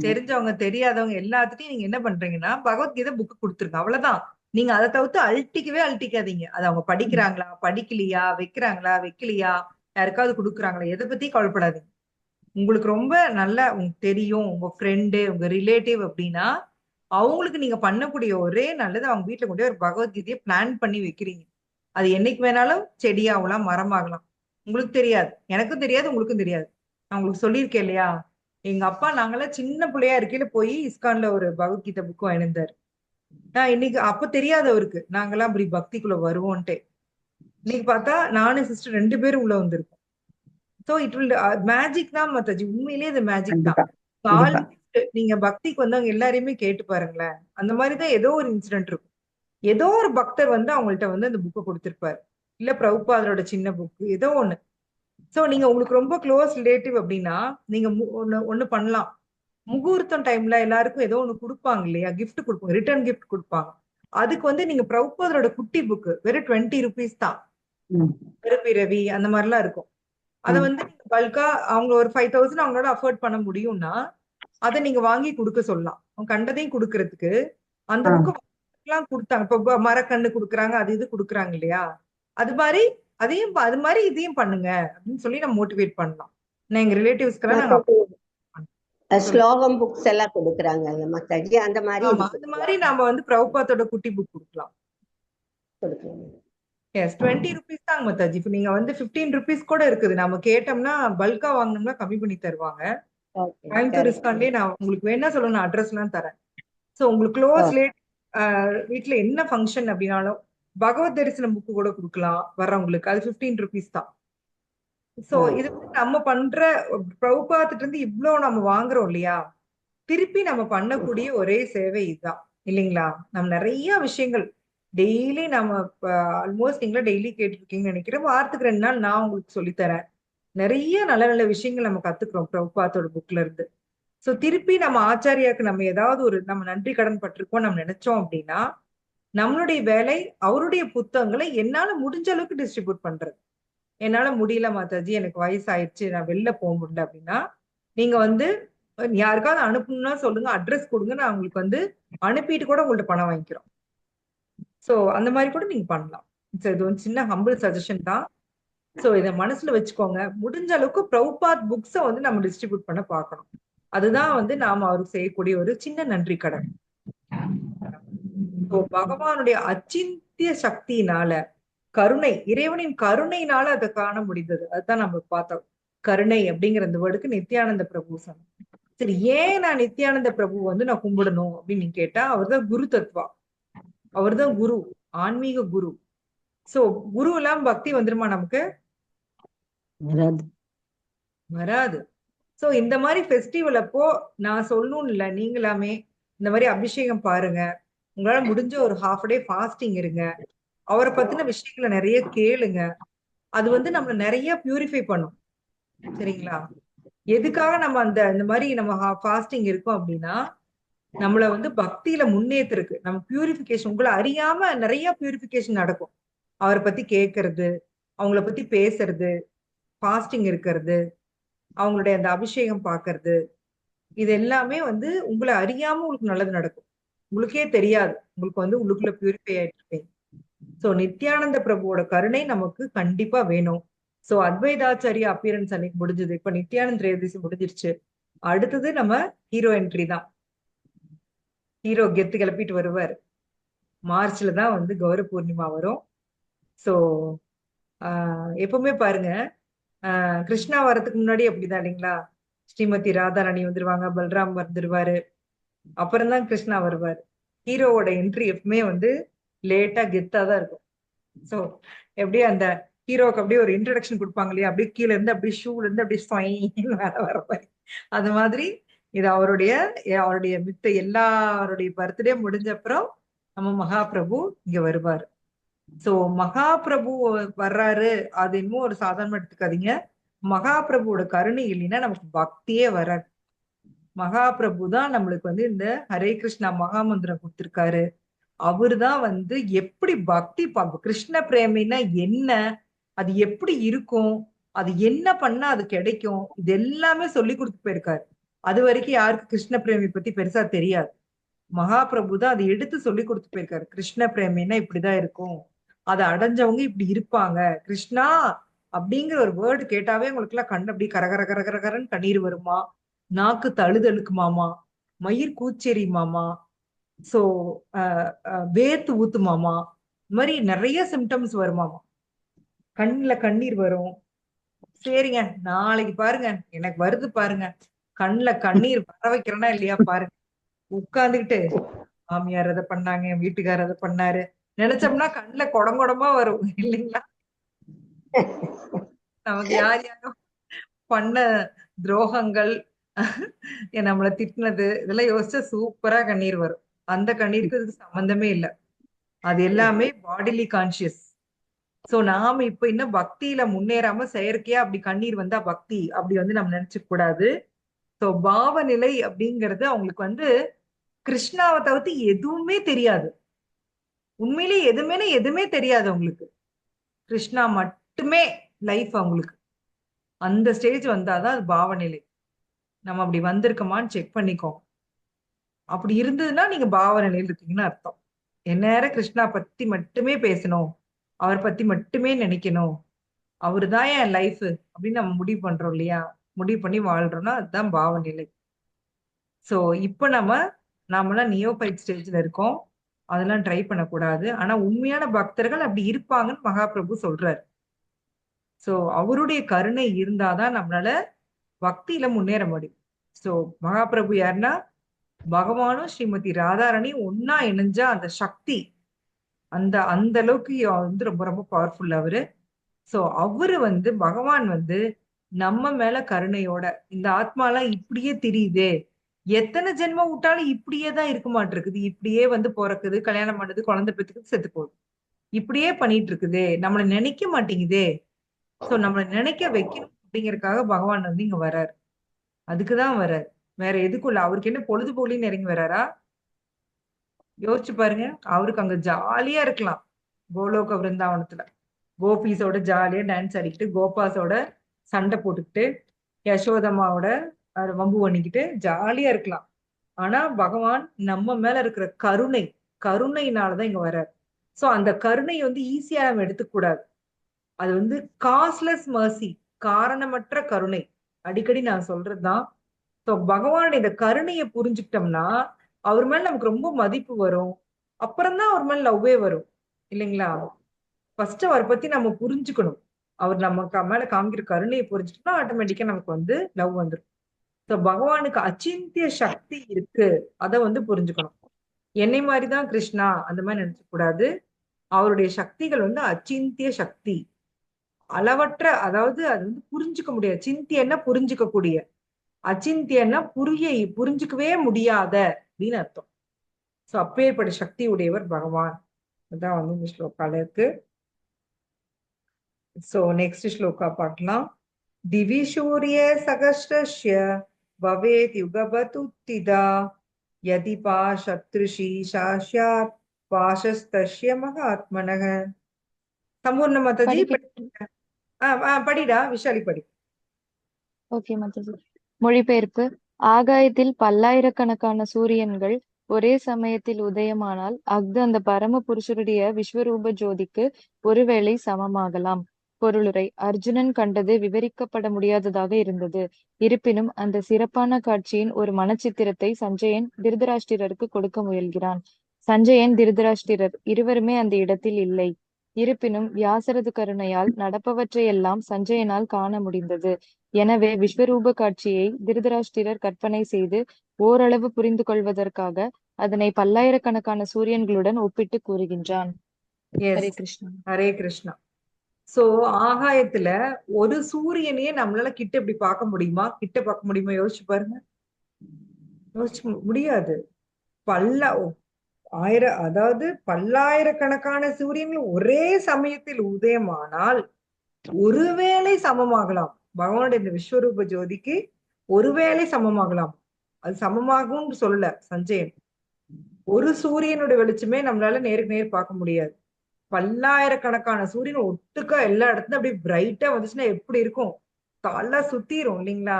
தெரிஞ்சவங்க தெரியாதவங்க எல்லாத்துட்டையும் நீங்க என்ன பண்றீங்கன்னா பகவத்கீதை புக்கு கொடுத்துருங்க, அவ்வளவுதான். நீங்க அதை தவிர்த்து அழட்டிக்காதீங்க. அது அவங்க படிக்கிறாங்களா, படிக்கலையா, வைக்கிறாங்களா, வைக்கலையா, யாருக்காவது கொடுக்குறாங்களா, எதை பத்தி கவலைப்படாதீங்க. உங்களுக்கு ரொம்ப நல்லா உங்களுக்கு தெரியும், உங்க ஃப்ரெண்டு, உங்க ரிலேட்டிவ் அப்படின்னா அவங்களுக்கு நீங்க பண்ணக்கூடிய ஒரே நல்லது, அவங்க வீட்டுல கொண்டு ஒரு பகவத்கீதையை பிளான் பண்ணி வைக்கிறீங்க. அது என்னைக்கு வேணாலும் செடியாகலாம், மரமாகலாம். உங்களுக்கு தெரியாது, எனக்கும் தெரியாது, உங்களுக்கும் தெரியாது. நான் உங்களுக்கு சொல்லியிருக்கேன் இல்லையா, எங்க அப்பா நாங்களாம் சின்ன பிள்ளையா இருக்கையில போய் இஸ்கான்ல ஒரு பகவத்கீதை புக்கு வாங்கியிருந்தாரு. நான் இன்னைக்கு அப்ப தெரியாது அவருக்கு நாங்கெல்லாம் அப்படி பக்திக்குள்ள வருவோன்ட்டு. இன்னைக்கு பார்த்தா நானும் சிஸ்டர் 2 பேரும் உள்ள வந்திருக்கோம். சோ இட் வில் மேஜிக் தான் மாதாஜி, உண்மையிலேயே இது மேஜிக் தான். நீங்க பக்திக்கு வந்தவங்க எல்லாரையுமே கேட்டு பாருங்களேன், அந்த மாதிரிதான் ஏதோ ஒரு இன்சிடென்ட் இருக்கும். ஏதோ ஒரு பக்தர் வந்து அவங்கள்ட்ட வந்து அந்த புக்கை கொடுத்திருப்பாரு, இல்ல பிரபுபாதரோட சின்ன புக்கு, ஏதோ ஒண்ணு. சோ நீங்க உங்களுக்கு ரொம்ப க்ளோஸ் ரிலேட்டிவ் அப்படின்னா நீங்க ஒண்ணு பண்ணலாம். முகூர்த்தம் டைம்ல எல்லாருக்கும் ஏதோ ஒண்ணு கொடுப்பாங்க இல்லையா, கிஃப்ட் கொடுப்பாங்க, ரிட்டர்ன் கிஃப்ட் கொடுப்பாங்க. அதுக்கு வந்து நீங்க பிரபுபாதரோட குட்டி புக்கு வெறும் 20 rupees தான். ம். கருப்பிரவி அந்த மாதிரிலாம் இருக்கும். அதை வந்து நீங்க பல்கா அவங்க ஒரு 5000 அவங்களோட அஃபோர்ட் பண்ண முடியும்னா அதை நீங்க வாங்கி கொடுக்க சொல்லலாம். அவங்க கண்டதையும் கொடுக்கறதுக்கு அந்த புக்கு எல்லாம் கொடுத்தாங்க. இப்ப மரக்கண்ணு கொடுக்குறாங்க, அது இது கொடுக்குறாங்க இல்லையா, அது மாதிரி அது மாதிரி இதையும் பண்ணுங்க அப்படின்னு சொல்லி நம்ம மோட்டிவேட் பண்ணலாம். நான் எங்க ரிலேட்டிவ்ஸ்க்கெல்லாம் நாங்க ஸ்லோகம் புக்ஸ் எல்லாம் கொடுக்குறாங்க மாதாஜி, அந்த மாதிரி ஆமா அந்த மாதிரி நாம வந்து பிரபுபாதோட குட்டி புக் கொடுக்கலாம். கொடுக்குறாங்க. எஸ் 20 rupees தாங்க மாதாஜி. இப்ப நீங்க வந்து 15 rupees கூட இருக்குது. நம்ம கேட்டோம்னா பல்கா வாங்கினோம்னா கம்மி பண்ணி தருவாங்க. கோயம்புத்தூர் இஸ்கான்லயே நான் உங்களுக்கு வேணா சொல்ல, நான் அட்ரஸ் எல்லாம் தரேன். சோ உங்களுக்கு க்ளோஸ் வீட்டுல என்ன ஃபங்க்ஷன் அப்படின்னாலும் பகவத் தரிசனம் புக்கு கூட கொடுக்கலாம் வர்றவங்களுக்கு. அது 15 rupees தான். சோ இது வந்து நம்ம பண்ற பிரபுபாத்திட்ட இருந்து இவ்வளவு நம்ம வாங்குறோம் இல்லையா, திருப்பி நம்ம பண்ணக்கூடிய ஒரே சேவை இதுதான் இல்லைங்களா. நம்ம நிறைய விஷயங்கள் டெய்லி நம்ம ஆல்மோஸ்ட் நீங்களா டெய்லி கேட்டுருக்கீங்கன்னு நினைக்கிறேன். வாரத்துக்கு 2 நாள் நான் உங்களுக்கு சொல்லித்தரேன். நிறைய நல்ல நல்ல விஷயங்கள் நம்ம கத்துக்கிறோம் பிரபுபாத்தோட புக்ல இருந்து. சோ திருப்பி நம்ம ஆச்சாரியாக்கு நம்ம ஏதாவது ஒரு நம்ம நன்றி கடன் பட்டிருக்கோம் நம்ம நினைச்சோம் அப்படின்னா, நம்மளுடைய வேலை அவருடைய புத்தகங்களை என்னால முடிஞ்ச அளவுக்கு டிஸ்ட்ரிபியூட் பண்றது. என்னால முடியல மாதாஜி, எனக்கு வயசாயிடுச்சு, நான் வெளில போக முடியல அப்படின்னா, நீங்க வந்து யாருக்காவது அனுப்பணும்னா சொல்லுங்க, அட்ரஸ் கொடுங்க, நான் உங்களுக்கு வந்து அனுப்பிட்டு கூட உங்கள்ட்ட பணம் வாங்கிக்கிறோம். சோ அந்த மாதிரி கூட நீங்க பண்ணலாம். இது ஒரு சின்ன ஹம்பிள் சஜஷன் தான். சோ இதை மனசுல வச்சுக்கோங்க. முடிஞ்ச அளவுக்கு பிரபுபாத் புக்ஸை வந்து நம்ம டிஸ்ட்ரிபியூட் பண்ண பார்க்கணும். அதுதான் வந்து நாம அவருக்கு செய்யக்கூடிய ஒரு சின்ன நன்றி கடன். பகவானுடைய அச்சிந்திய சக்தியினால, கருணை, இறைவனின் கருணையினால அதை காண முடிந்தது. அதுதான் நம்ம பார்த்தோம். கருணை அப்படிங்கிற அந்த வேர்டுக்கு நித்யானந்த பிரபு சொன்னோம். சரி, ஏன் நான் நித்யானந்த பிரபு வந்து நான் கும்பிடணும் அப்படின்னு நீங்க கேட்டா, அவர்தான் குரு தத்வா, அவர்தான் குரு, ஆன்மீக குரு. சோ குரு எல்லாம் பக்தி வந்துருமா நமக்கு? வராது. வராது. சோ இந்த மாதிரி ஃபெஸ்டிவல் அப்போ நான் சொல்லணும்னு இல்லை, நீங்களாமே இந்த மாதிரி அபிஷேகம் பாருங்க. உங்களால முடிஞ்ச ஒரு half a day ஃபாஸ்டிங் இருங்க. அவரை பத்தின விஷயங்களை நிறைய கேளுங்க. அது வந்து நம்மள நிறைய பியூரிஃபை பண்ணும். சரிங்களா? எதுக்காக நம்ம இந்த மாதிரி நம்ம ஃபாஸ்டிங் இருக்கோம் அப்படின்னா, நம்மள வந்து பக்தியில முன்னேற்றிருக்கு. நம்ம பியூரிஃபிகேஷன், உங்களை அறியாம நிறைய பியூரிஃபிகேஷன் நடக்கும். அவரை பத்தி கேட்கறது, அவங்கள பத்தி பேசுறது, ஃபாஸ்டிங் இருக்கிறது, அவங்களுடைய அந்த அபிஷேகம் பாக்குறது, இது எல்லாமே வந்து உங்களை அறியாம உங்களுக்கு நல்லது நடக்கும். உங்களுக்கே தெரியாது, உங்களுக்கு வந்து உள்ளுக்குள்ள பியூரிஃபை ஆயிட்டு இருப்பீங்க. சோ நித்யானந்த பிரபுவோட கருணை நமக்கு கண்டிப்பா வேணும். சோ அத்வைதாச்சாரிய அப்பியரன்ஸ் அன்னைக்கு முடிஞ்சது. இப்ப நித்யானந்த திரையதசி முடிஞ்சிருச்சு. அடுத்தது நம்ம ஹீரோ என்ட்ரி தான். ஹீரோ கெத்து கிளப்பிட்டு வருவார். மார்ச்ல தான் வந்து கௌர பூர்ணிமா வரும். சோ எப்பவுமே பாருங்க, கிருஷ்ணா வரதுக்கு முன்னாடி அப்படிதான் இல்லைங்களா, ஸ்ரீமதி ராதாராணி வந்துருவாங்க, பல்ராம் வந்துருவாரு, அப்புறம் தான் கிருஷ்ணா வருவாரு. ஹீரோவோட என்ட்ரி எப்பவுமே வந்து லேட்டா கெத்தா தான் இருக்கும். சோ எப்படியே அந்த ஹீரோக்கு அப்படியே ஒரு இன்ட்ரடக்ஷன் கொடுப்பாங்க இல்லையா, அப்படியே கீழே இருந்து அப்படியே ஷூல இருந்து அப்படியே ஸ்வைன்னு மேல வர மாதிரி. அது மாதிரி இது அவருடைய மித்த எல்லாருடைய பர்த்டே முடிஞ்ச அப்புறம் நம்ம மகாபிரபு இங்க வருவாரு. சோ மகாபிரபு வர்றாரு, அது இன்னும் ஒரு சாதாரண எடுத்துக்காதீங்க. மகாபிரபுவோட கருணை இல்லைன்னா நமக்கு பக்தியே வராது. மகாபிரபு தான் நம்மளுக்கு வந்து இந்த ஹரே கிருஷ்ணா மகாமந்திரம் கொடுத்திருக்காரு. அவருதான் வந்து எப்படி பக்தி கிருஷ்ண பிரேமின்னா என்ன, அது எப்படி இருக்கும், அது என்ன பண்ணா அது கிடைக்கும், இது எல்லாமே சொல்லி கொடுத்து போயிருக்காரு. அது வரைக்கும் யாருக்கு கிருஷ்ண பிரேமி பத்தி பெருசா தெரியாது. மகாபிரபு தான் அதை எடுத்து சொல்லி கொடுத்து போயிருக்காரு. கிருஷ்ண பிரேமின்னா இப்படிதான் இருக்கும், அதை அடைஞ்சவங்க இப்படி இருப்பாங்க. கிருஷ்ணா அப்படிங்கிற ஒரு வேர்டு கேட்டாவே உங்களுக்கு எல்லாம் கண்ணு அப்படி கரகர கரகரன்னு கண்ணீர் வருமா, நாக்கு தழுதழுக்குமாமா, மயிர் கூச்செறியுமாமா, சோ வேத்து ஊத்துமாமா, இந்த மாதிரி நிறைய சிம்டம்ஸ் வருமாமா, கண்ணுல கண்ணீர் வரும். சரிங்க, நாளைக்கு பாருங்க, எனக்கு வருது பாருங்க, கண்ணுல கண்ணீர் வர வைக்கிறேன்னா இல்லையா பாருங்க. உட்கார்ந்துகிட்டு மாமியார் அதை பண்ணாங்க, என் வீட்டுக்காரர் அதை பண்ணாரு நினைச்சோம்னா கண்ணுல குடங்குடமா வரும் இல்லைங்களா. நமக்கு யார் யாரும் பண்ண துரோகங்கள், நம்மளை திட்டினது, இதெல்லாம் யோசிச்சா சூப்பரா கண்ணீர் வரும். அந்த கண்ணீருக்கு இதுக்கு சம்பந்தமே இல்லை. அது எல்லாமே பாடிலி கான்சியஸ். சோ நாம இப்ப இன்னும் பக்தியில முன்னேறாம செயற்கையா அப்படி கண்ணீர் வந்தா பக்தி அப்படி வந்து நம்ம நினைச்சுக்க கூடாது. சோ பாவநிலை அப்படிங்கிறது அவங்களுக்கு வந்து கிருஷ்ணாவை தவிர்த்து எதுவுமே தெரியாது. உண்மையிலேயே எதுவுமே தெரியாது அவங்களுக்கு. கிருஷ்ணா மட்டுமே லைஃப் அவங்களுக்கு. அந்த ஸ்டேஜ் வந்தாதான் அது பாவநிலை. நம்ம அப்படி வந்திருக்கோமான்னு செக் பண்ணிக்கோ. அப்படி இருந்ததுன்னா நீங்க பாவநிலையில் இருக்கீங்கன்னு அர்த்தம். எந்நேரம் கிருஷ்ணா பத்தி மட்டுமே பேசணும், அவர் பத்தி மட்டுமே நினைக்கணும், அவருதான் என் லைஃப் அப்படின்னு நம்ம முடிவு பண்றோம் இல்லையா? முடிவு பண்ணி வாழ்றோம்னா அதுதான் பாவநிலை. சோ இப்ப நாமெல்லாம் நியோபைட் ஸ்டேஜ்ல இருக்கோம். அதெல்லாம் ட்ரை பண்ணக்கூடாது. ஆனா உண்மையான பக்தர்கள் அப்படி இருப்பாங்கன்னு மகாபிரபு சொல்றாரு. சோ அவருடைய கருணை இருந்தாதான் நம்மளால பக்தியில முன்னேற முடியும். சோ மகாபிரபு யாருன்னா பகவானும் ஸ்ரீமதி ராதாராணி ஒன்னா இணைஞ்சா அந்த சக்தி அந்த அந்த அளவுக்கு வந்து ரொம்ப ரொம்ப பவர்ஃபுல் அவரு. சோ அவரு வந்து பகவான் வந்து நம்ம மேல கருணையோட இந்த ஆத்மாலாம் இப்படியே தெரியுதே, எத்தனை ஜென்மம் விட்டாலும் இப்படியே தான் இருக்க மாட்டிருக்குது, இப்படியே வந்து பிறக்குது, கல்யாணம் பண்ணுது, குழந்தை பெற்றுக்குது, செத்து போகுது, இப்படியே பண்ணிட்டு இருக்குதே, நம்மளை நினைக்க மாட்டேங்குதே. சோ நம்மளை நினைக்க வைக்கணும் அப்படிங்கறதுக்காக பகவான் வந்து இங்க வர்றாரு. அதுக்குதான் வர்றாரு, வேற எதுக்குள்ள. அவருக்கு என்ன பொழுதுபோலின்னு இறங்கி வர்றாரா? யோசிச்சு பாருங்க. அவருக்கு அங்க ஜாலியா இருக்கலாம் கோலோக விருந்தாவனத்துல, கோபீஸோட ஜாலியா டான்ஸ் ஆடிக்கிட்டு, கோபாஸோட சண்டை போட்டுக்கிட்டு, யசோதம்மாவோட வம்பு பண்ணிக்கிட்டு ஜாலியா இருக்கலாம். ஆனா பகவான் நம்ம மேல இருக்கிற கருணையினாலதான் இங்க வர்றாரு. சோ அந்த கருணை வந்து ஈஸியா நம்ம எடுத்துக்க கூடாது. அது வந்து காஸ்ட்லெஸ் மர்சி, காரணமற்ற கருணை. அடிக்கடி நான் சொல்றதுதான். சோ பகவானுடைய இந்த கருணையை புரிஞ்சுக்கிட்டோம்னா அவர் மேல நமக்கு ரொம்ப மதிப்பு வரும். அப்புறம்தான் அவர் மேல லவ்வே வரும் இல்லைங்களா? ஃபர்ஸ்ட் அவரை பத்தி நம்ம புரிஞ்சுக்கணும். அவர் நமக்கு மேல காமிக்கிற கருணையை புரிஞ்சுட்டோம்னா ஆட்டோமேட்டிக்கா நமக்கு வந்து லவ் வந்துடும். சோ பகவானுக்கு அச்சிந்திய சக்தி இருக்கு, அதை வந்து புரிஞ்சுக்கணும். என்னை மாதிரிதான் கிருஷ்ணா அந்த மாதிரி நினைச்ச கூடாது. அவருடைய சக்திகள் வந்து அச்சிந்திய சக்தி, அளவற்ற, அதாவது அது வந்து புரிஞ்சுக்க முடியாது. சிந்தியன்னா புரிஞ்சுக்க கூடிய, அச்சிந்தியன்னா புரிஞ்சுக்கவே முடியாத அப்படின்னு அர்த்தம். சோ அப்பேற்பட்ட சக்தி உடையவர் பகவான். அதான் வந்து இந்த ஸ்லோகால இருக்கு. சோ நெக்ஸ்ட் ஸ்லோகா பார்க்கலாம். திவி சூரிய சகஸ்ரஸ்ய பவேத் யுகபதுத்திதா யதி பாசத்ருஷி சாஸ்யாத் பாசஸ்தஸ்ய மகாத்மனக. சம்பூர்ண மாதாஜி படிடா, விஷாலி படி. ஓகே மாதாஜி. மொழிபெயர்ப்பு. ஆகாயத்தில் பல்லாயிரக்கணக்கான சூரியன்கள் ஒரே சமயத்தில் உதயமானால் அஃது அந்த பரம புருஷருடைய விஸ்வரூப ஜோதிக்கு ஒருவேளை சமமாகலாம். பொருளுரை. அர்ஜுனன் கண்டது விவரிக்கப்பட முடியாததாக இருந்தது. இருப்பினும் அந்த சிறப்பான காட்சியின் ஒரு மனச்சித்திரத்தை சஞ்சயன் திருதராஷ்டிரருக்கு கொடுக்க முயல்கிறான். சஞ்சயன், திருதராஷ்டிரர் இருவருமே அந்த இடத்தில் இல்லை. இருப்பினும் வியாசரது கருணையால் நடப்பவற்றையெல்லாம் சஞ்சயனால் காண முடிந்தது. எனவே விஸ்வரூப காட்சியை திருதராஷ்டிரர் கற்பனை செய்து ஓரளவு புரிந்து கொள்வதற்காக அதனை பல்லாயிரக்கணக்கான சூரியன்களுடன் ஒப்பிட்டு கூறுகின்றான். ஹரே கிருஷ்ணா. ஹரே கிருஷ்ணா. சோ ஆகாயத்துல ஒரு சூரியனையே நம்மளால கிட்ட இப்படி பார்க்க முடியுமா? யோசிச்சு பாருங்க. யோசிச்சு முடியாது. அதாவது பல்லாயிரக்கணக்கான சூரியன்கள் ஒரே சமயத்தில் உதயமானால் ஒருவேளை சமமாகலாம். பகவானுடைய இந்த விஸ்வரூப ஜோதிக்கு ஒருவேளை சமமாகலாம். அது சமமாகும் சொல்லல சஞ்சயன். ஒரு சூரியனுடைய வெளிச்சமே நம்மளால நேருக்கு நேர் பார்க்க முடியாது. பல்லாயிரக்கணக்கான சூரியன் ஒட்டுக்கா எல்லா இடத்துலயும் அப்படியே பிரைட்டா வந்துச்சுன்னா எப்படி இருக்கும்? தலை சுத்திரும் இல்லைங்களா?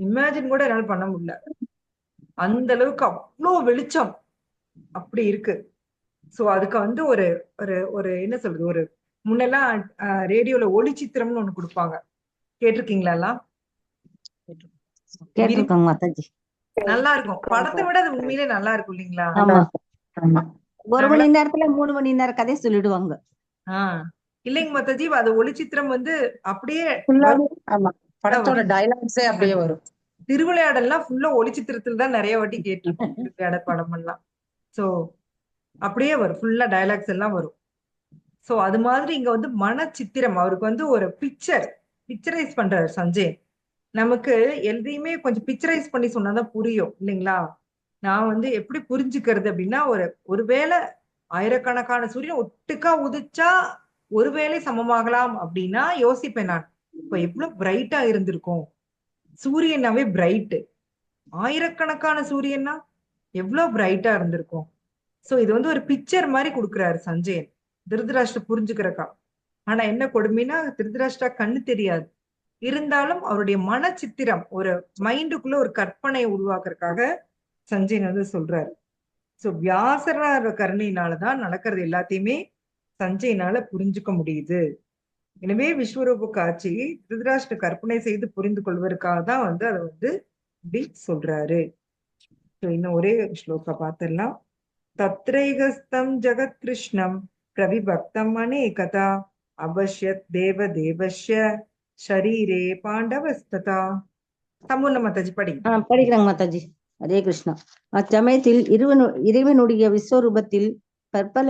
இமேஜின் கூட என்னால பண்ண முடியல. அந்த அளவுக்கு அவ்வளோ வெளிச்சம் அப்படி இருக்கு. சோ அதுக்கு வந்து ஒரு ஒரு ஒரு என்ன சொல்றது, ஒரு முன்னெல்லாம் ரேடியோல ஒளிச்சித்திரம்னு ஒண்ணு கொடுப்பாங்க, கேட்டிருக்கீங்களா எல்லாம்? கேட்டிருக்கோங்க மாதாஜி. நல்லா இருக்கும். படத்தை விட அது உண்மையிலே நல்லா இருக்கும் இல்லைங்களா? ஆமா ஆமா. 1 மணி நேரத்துல 3 மணி நேரம் கதை சொல்லிடுவாங்க. இல்லைங்க மாதாஜி, அது ஒளிச்சித்திரம் வந்து அப்படியே ஆமா, படத்தோட டயலாக்ஸே அப்படியே வரும். திருவிளையாடல்லாம் ஃபுல்லா ஒளிச்சித்திரத்துல தான் நிறைய வாட்டி கேட்டிருக்கோம். திருவிளையாடல் படம் எல்லாம் சோ அப்படியே வரும், ஃபுல்லா டயலாக்ஸ் எல்லாம் வரும். சோ அது மாதிரி இங்க வந்து மனச்சித்திரம், அவருக்கு வந்து ஒரு பிக்சரைஸ் பண்றாரு சஞ்சய். நமக்கு எதையுமே கொஞ்சம் பிக்சரைஸ் பண்ணி சொன்னாதான் புரியும் இல்லைங்களா? நான் வந்து எப்படி புரிஞ்சுக்கிறது அப்படின்னா, ஒருவேளை ஆயிரக்கணக்கான சூரியன் ஒட்டுக்கா உதிச்சா ஒருவேளை சமமாகலாம் அப்படின்னா யோசிப்பேன் நான். இப்ப எவ்வளவு பிரைட்டா இருந்திருக்கும். சூரியனாவே பிரைட்டு, ஆயிரக்கணக்கான சூரியன்னா எவ்வளவு பிரைட்டா இருந்திருக்கும். சோ இது வந்து ஒரு பிக்சர் மாதிரி கொடுக்குறாரு சஞ்சயன் திருதராஷ்டிர புரிஞ்சுக்கிறக்கா. ஆனா என்ன கொடுமைன்னா திருதராஷ்டிரா கண்ணு தெரியாது, இருந்தாலும் அவருடைய மனச்சித்திரம் ஒரு மைண்டுக்குள்ள ஒரு கற்பனை உருவாக்குறதுக்காக சஞ்சயன் வந்து சொல்றாரு. சோ வியாசர கருணையினாலதான் நடக்கிறது எல்லாத்தையுமே சஞ்சயனால புரிஞ்சுக்க முடியுது. எனவே விஸ்வரூப காட்சி திருதராஷ்டிர கற்பனை செய்து புரிந்து கொள்வதற்காக தான் வந்து அதை வந்து இப்படி சொல்றாரு. இன்னும் ஒரே ஸ்லோகா பார்த்திடலாம். தத்ரைகஸ்தம் ஜகத் கிருஷ்ணம் பிரவிபக்தம் அநேகதா அபஷ்யத் தேவ தேவஸ்ய ஷரீரே பாண்டவஸ்ததா. சம்பூர்ண மாதாஜி படி. படிக்கிறாங்க மாதாஜி. ஹரே கிருஷ்ணா. அச்சமயத்தில் இறைவனுடைய விஸ்வரூபத்தில் பற்பல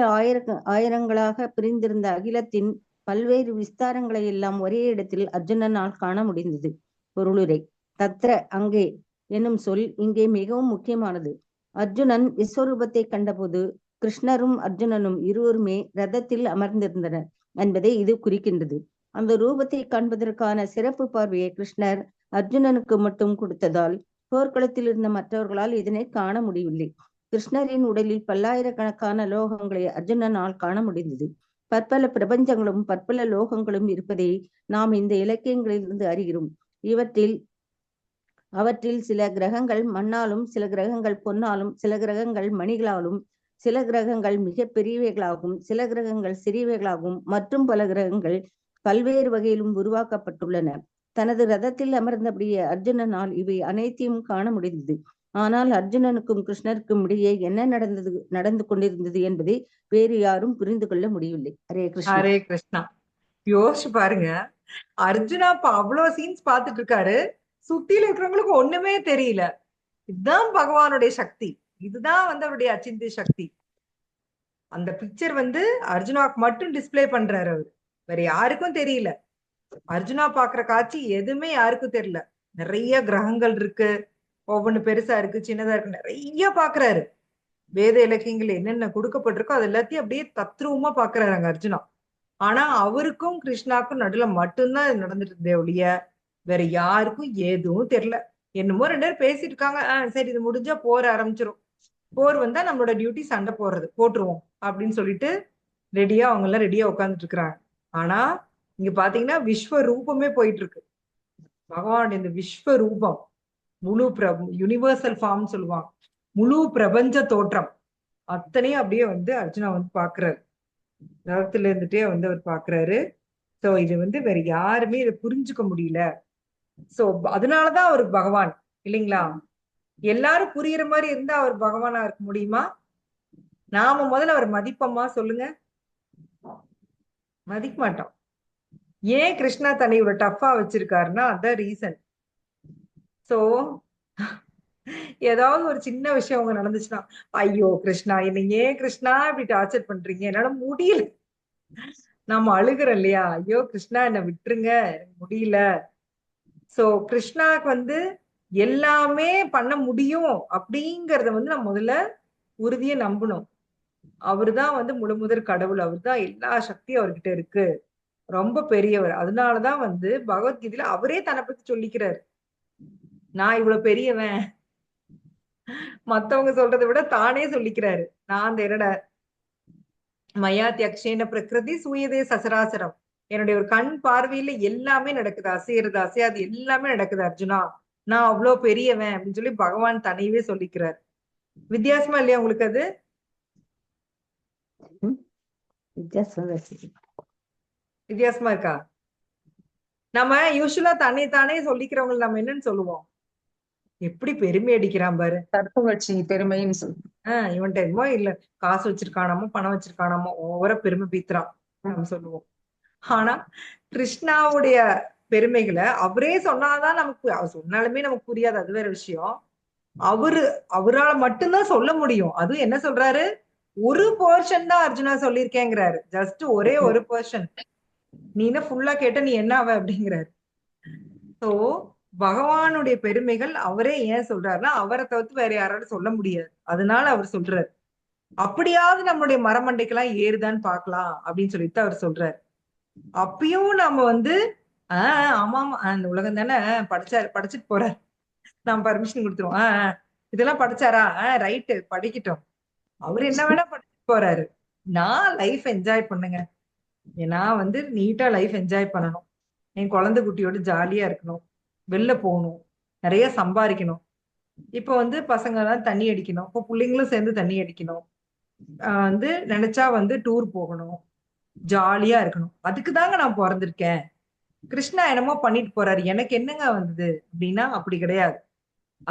ஆயிரங்களாக பிரிந்திருந்த அகிலத்தின் பல்வேறு விஸ்தாரங்களை எல்லாம் ஒரே இடத்தில் அர்ஜுனனால் காண முடிந்தது. பொருளுரை. தத்ர அங்கே என்னும் சொல் இங்கே மிகவும் முக்கியமானது. அர்ஜுனன் விஸ்வரூபத்தை கண்டபோது கிருஷ்ணரும் அர்ஜுனனும் இருவருமே ரதத்தில் அமர்ந்திருந்தனர் என்பதை இது குறிக்கின்றது. அந்த ரூபத்தை காண்பதற்கான சிறப்பு பார்வையை கிருஷ்ணர் அர்ஜுனனுக்கு மட்டும் கொடுத்ததால் போர்க்களத்தில் இருந்த மற்றவர்களால் இதனை காண முடியவில்லை. கிருஷ்ணரின் உடலில் பல்லாயிரக்கணக்கான லோகங்களை அர்ஜுனனால் காண முடிந்தது. பற்பல பிரபஞ்சங்களும் பற்பல லோகங்களும் இருப்பதை நாம் இந்த இலக்கியங்களிலிருந்து அறிகிறோம். அவற்றில் சில கிரகங்கள் மண்ணாலும், சில கிரகங்கள் பொன்னாலும், சில கிரகங்கள் மணிகளாலும், சில கிரகங்கள் மிக பெரியவைகளாகவும், சில கிரகங்கள் சிறியவைகளாகவும், மற்றும் பல கிரகங்கள் பல்வேறு வகையிலும் உருவாக்கப்பட்டுள்ளன. தனது ரதத்தில் அமர்ந்தபடியே அர்ஜுனனால் இவை அனைத்தையும் காண முடிந்தது. ஆனால் அர்ஜுனனுக்கும் கிருஷ்ணருக்கும் இடையே என்ன நடந்து கொண்டிருந்தது என்பதை வேறு யாரும் புரிந்து கொள்ள முடியவில்லை. ஹரே கிருஷ்ணா. ஹரே கிருஷ்ணா. யோசிச்சு பாருங்க, அர்ஜுனா இப்ப அவ்வளவு சீன்ஸ் பார்த்துட்டு இருக்காரு, சுத்தியில இருக்கிறவங்களுக்கு ஒண்ணுமே தெரியல. இதுதான் பகவானுடைய சக்தி, இதுதான் வந்து அவருடைய அச்சிந்திய சக்தி. அந்த பிக்சர் வந்து அர்ஜுனாவுக்கு மட்டும் டிஸ்பிளே பண்றாரு அவரு, வேற யாருக்கும் தெரியல. அர்ஜுனா பாக்குற காட்சி எதுவுமே யாருக்கும் தெரியல. நிறைய கிரகங்கள் இருக்கு, ஒவ்வொன்னு பெருசா இருக்கு, சின்னதா இருக்கு, நிறைய பாக்குறாரு. வேத இலக்கியங்கள் என்னென்ன கொடுக்கப்பட்டிருக்கோ அது எல்லாத்தையும் அப்படியே தத்ரூபமா பாக்குறாரு அங்க அர்ஜுனா. ஆனா அவருக்கும் கிருஷ்ணாக்கும் நடுவுல மட்டும்தான் நடந்துட்டு இருந்தே ஒழிய வேற யாருக்கும் எதுவும் தெரியல. என்னமோ 2 பேரும் பேசிட்டு இருக்காங்க, சரி இது முடிஞ்சா போர் ஆரம்பிச்சிரும், போர் வந்தா நம்மளோட டியூட்டி சண்டை போடுறது, போட்டுருவோம் அப்படின்னு சொல்லிட்டு ரெடியா அவங்க எல்லாம் ரெடியா உட்காந்துட்டு இருக்கிறாங்க. ஆனா இங்க பாத்தீங்கன்னா விஸ்வரூபமே போயிட்டு இருக்கு. பகவான் இந்த விஸ்வரூபம் முழு யூனிவர்சல் ஃபார்ம் சொல்லுவாங்க, முழு பிரபஞ்ச தோற்றம் அத்தனையும் அப்படியே வந்து அர்ஜுனா வந்து பாக்குறாரு. ரதத்துல இருந்துட்டே வந்து அவர் பாக்குறாரு. சோ இது வந்து வேற யாருமே இதை புரிஞ்சுக்க முடியல. சோ அதனாலதான் அவர் பகவான் இல்லைங்களா? எல்லாரும் புரியுற மாதிரி இருந்தா அவர் பகவானா இருக்க முடியுமா? நாம முதல்ல அவர் மதிப்போமா சொல்லுங்க? மதிக்க மாட்டோம். ஏன் கிருஷ்ணா தன்னை இவ்வளவு டஃபா வச்சிருக்காருன்னா அதான் ரீசன். சோ ஏதாவது ஒரு சின்ன விஷயம் அவங்க நடந்துச்சுன்னா, ஐயோ கிருஷ்ணா என்ன ஏன் கிருஷ்ணா இப்படி டார்ச்சர் பண்றீங்க, என்னால முடியல, நாம அழுகுறோம் இல்லையா, ஐயோ கிருஷ்ணா என்ன விட்டுருங்க எனக்கு முடியல. சோ கிருஷ்ணாக்கு வந்து எல்லாமே பண்ண முடியும் அப்படிங்கறத வந்து நம்ம முதல்ல உறுதியை நம்பணும். அவருதான் வந்து முழுமுதற் கடவுள், அவர்தான் எல்லா சக்தியும் அவர்கிட்ட இருக்கு, ரொம்ப பெரியவர். அதனாலதான் வந்து பகவத்கீதையில அவரே தன்னை பத்தி சொல்லிக்கிறாரு, நான் இவ்வளவு பெரியவன். மத்தவங்க சொல்றதை விட தானே சொல்லிக்கிறாரு, நான் அந்த என்னோட மயா தியக்ஷேன பிரகிருதி சூயதே சசராசரம், என்னுடைய ஒரு கண் பார்வையில எல்லாமே நடக்குது, அசையறது அசையாது எல்லாமே நடக்குது அர்ஜுனா, நான் அவ்வளவு பெரியவன் அப்படின்னு சொல்லி பகவான் தன்னையவே சொல்லிக்கிறார். வித்தியாசமா இல்லையா உங்களுக்கு? அது வித்தியாசமா இருக்கா? நம்ம யூஸ்வலா தன்னை தானே சொல்லிக்கிறவங்க நம்ம என்னன்னு சொல்லுவோம், எப்படி பெருமை அடிக்கிறான் பாரு, தற்புகழ்ச்சி பெருமைன்னு சொல்லு. இவன்ட்ட என்னமோ இல்ல, காசு வச்சிருக்கானாமோ பணம் வச்சிருக்கானாமோ ஓவரா பெருமை பீத்துறான் நம்ம சொல்லுவோம். ஆனா கிருஷ்ணாவுடைய பெருமைகளை அவரே சொன்னாதான் நமக்கு, அவர் சொன்னாலுமே நமக்கு புரியாது, அது வேற விஷயம். அவரால் மட்டும்தான் சொல்ல முடியும். அதுவும் என்ன சொல்றாரு, ஒரு போர்ஷன் தான் அர்ஜுனா சொல்லியிருக்கேங்கிறாரு, ஜஸ்ட் ஒரே ஒரு போர்ஷன், நீ என்ன ஃபுல்லா கேட்ட நீ என்ன ஆவ அப்படிங்கிறாரு. சோ பகவானுடைய பெருமைகள் அவரே ஏன் சொல்றாருன்னா அவரை தவிர்த்து வேற யாராலும் சொல்ல முடியாது, அதனால அவர் சொல்றாரு. அப்படியாவது நம்மளுடைய மரமண்டைக்கெல்லாம் ஏறுதான்னு பாக்கலாம் அப்படின்னு சொல்லிட்டு அவர் சொல்றாரு. அப்பயும் நம்ம வந்து ஆமா ஆமா அந்த உலகம் தானே படிச்சுட்டு போறாரு, நம்ம பர்மிஷன் கொடுத்துருவோம், இதெல்லாம் படிச்சாரா, ரைட்டு படிக்கட்டும், அவர் என்ன வேணா பண்ணிட்டு போறாரு. நான் லைஃப் என்ஜாய் பண்ணுங்க. நான் வந்து நீட்டா லைஃப் என்ஜாய் பண்ணணும். என் குழந்தை குட்டியோட ஜாலியா இருக்கணும். வெளில போகணும். நிறைய சம்பாதிக்கணும். இப்போ வந்து பசங்க எல்லாம் தண்ணி அடிக்கணும். இப்போ பிள்ளைங்களும் சேர்ந்து தண்ணி அடிக்கணும். வந்து நினைச்சா வந்து டூர் போகணும். ஜாலியா இருக்கணும். அதுக்கு தாங்க நான் பிறந்திருக்கேன். கிருஷ்ணா என்னமோ பண்ணிட்டு போறாரு. எனக்கு என்னங்க வந்தது அப்படின்னா அப்படி கிடையாது.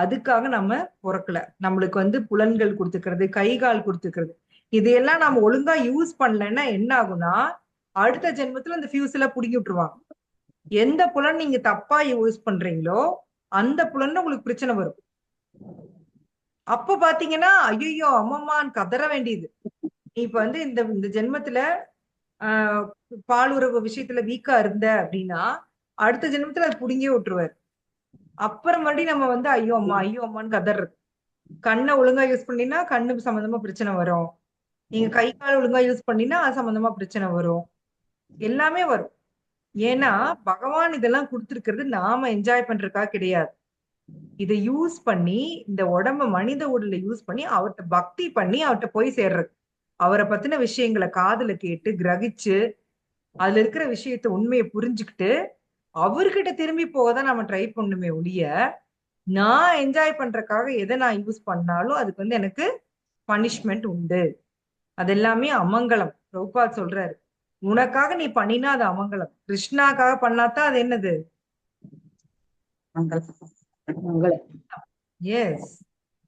அதுக்காக நம்ம பிறக்கல. நம்மளுக்கு வந்து புலன்கள் கொடுத்துக்கிறது, கை கால் கொடுத்துக்கிறது, இதையெல்லாம் நம்ம ஒழுங்கா யூஸ் பண்ணலன்னா என்ன ஆகும்னா அடுத்த ஜென்மத்துல இந்த ஃபியூஸ் எல்லாம் புடுங்கி விட்டுருவாங்க. எந்த புலன் நீங்க தப்பா யூஸ் பண்றீங்களோ அந்த புலன் உங்களுக்கு பிரச்சனை வரும். அப்ப பாத்தீங்கன்னா ஐயோ அம்மம்மான்னு கதற வேண்டியது. நீ இப்ப வந்து இந்த இந்த ஜென்மத்துல ஆஹ் பாலுறவு விஷயத்துல வீக்கா இருந்த அப்படின்னா அடுத்த ஜென்மத்துல அது புடுங்கியே விட்டுருவாரு. அப்புறம் மறுபடியும் நம்ம வந்து ஐயோ அம்மான்னு கதறது. கண்ணை ஒழுங்கா யூஸ் பண்ணினா கண்ணு சம்பந்தமா பிரச்சனை வரும். நீங்க கை கால் ஒழுங்கா யூஸ் பண்ணினா அது சம்பந்தமா பிரச்சனை வரும். எல்லாமே வரும். ஏன்னா பகவான் இதெல்லாம் கொடுத்திருக்கிறது நாம என்ஜாய் பண்றதுக்காக கிடையாது. இதை யூஸ் பண்ணி இந்த உடம்ப மனித உடலை யூஸ் பண்ணி அவர்கிட்ட பக்தி பண்ணி அவர்கிட்ட போய் சேர்றது. அவரை பத்தின விஷயங்களை காதுல கேட்டு கிரகிச்சு அதுல இருக்கிற விஷயத்த உண்மையை புரிஞ்சுக்கிட்டு அவர்கிட்ட திரும்பி போகதான் நம்ம ட்ரை பண்ணுமே ஒழிய நான் என்ஜாய் பண்றதுக்காக எதை நான் யூஸ் பண்ணாலும் அதுக்கு வந்து எனக்கு பனிஷ்மெண்ட் உண்டு. அது எல்லாமே அமங்கலம். பிரபுபாத் சொல்றாரு, உனக்காக நீ பண்ணினா அது அமங்கலம், கிருஷ்ணாக்காக பண்ணாதான் அது என்னது மங்களம். எஸ்,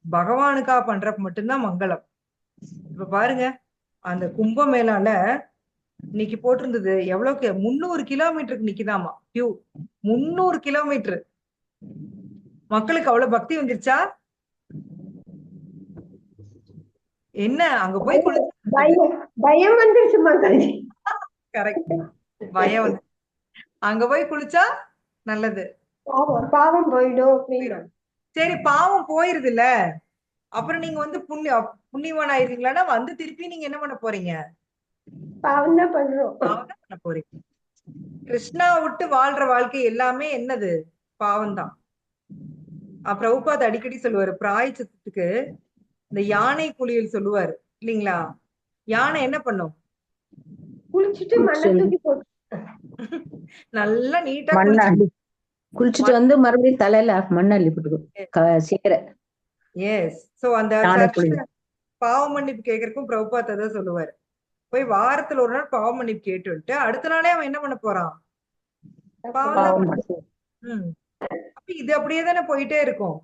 பகவானுக்காக பண்றப்ப மட்டும்தான் மங்களம். இப்ப பாருங்க, அந்த கும்பமேளால இன்னைக்கு போட்டிருந்தது எவ்வளவுக்கு 300 கிலோமீட்டருக்கு நிக்குதாமா கியூ. 300 கிலோமீட்டர். மக்களுக்கு அவ்வளவு பக்தி வந்துருச்சா என்ன? அங்க போய் பயம் வந்துருச்சு மக்களுக்கு. கரெக்ட், பயம் வந்து அங்க போய் குளிச்சா நல்லது, பாவம் போயிடும். சரி பாவம் போயிருது இல்ல, அப்புறம் நீங்க வந்து புண்ணியவான் ஆயிருக்கீங்களா? வந்து திருப்பி நீங்க என்ன பண்ண போறீங்க? பாவம் தான் பண்றோம். பாவம் தான் பண்ண போறீங்க. கிருஷ்ணா விட்டு வாழ்ற வாழ்க்கை எல்லாமே என்னது? பாவம் தான். பிரபுபாத் அடிக்கடி சொல்லுவாரு, பிராயச்சித்தத்துக்கு இந்த யானை குளியல் சொல்லுவாரு இல்லைங்களா? யானை என்ன பண்ணும்? குளிச்சுட்டு மண்ணை தூக்கி போட்டு நல்லா நீட்டா குளிச்சுட்டு வந்து மறுபடியும் தலையில மண் அள்ளி போட்டுக்கும் சீக்கிர. எஸ், சோ அந்த பாவ மன்னிப்பு கேட்கறதுக்கும் பிரபுபாத் அதான் சொல்லுவாரு. போய் வாரத்துல ஒரு நாள் பாவ மன்னிப்பு கேட்டு அடுத்த நாளே அவன் என்ன பண்ண போறான்? பாவம் தான். அப்ப இது அப்படியே தானே போயிட்டே இருக்கும்.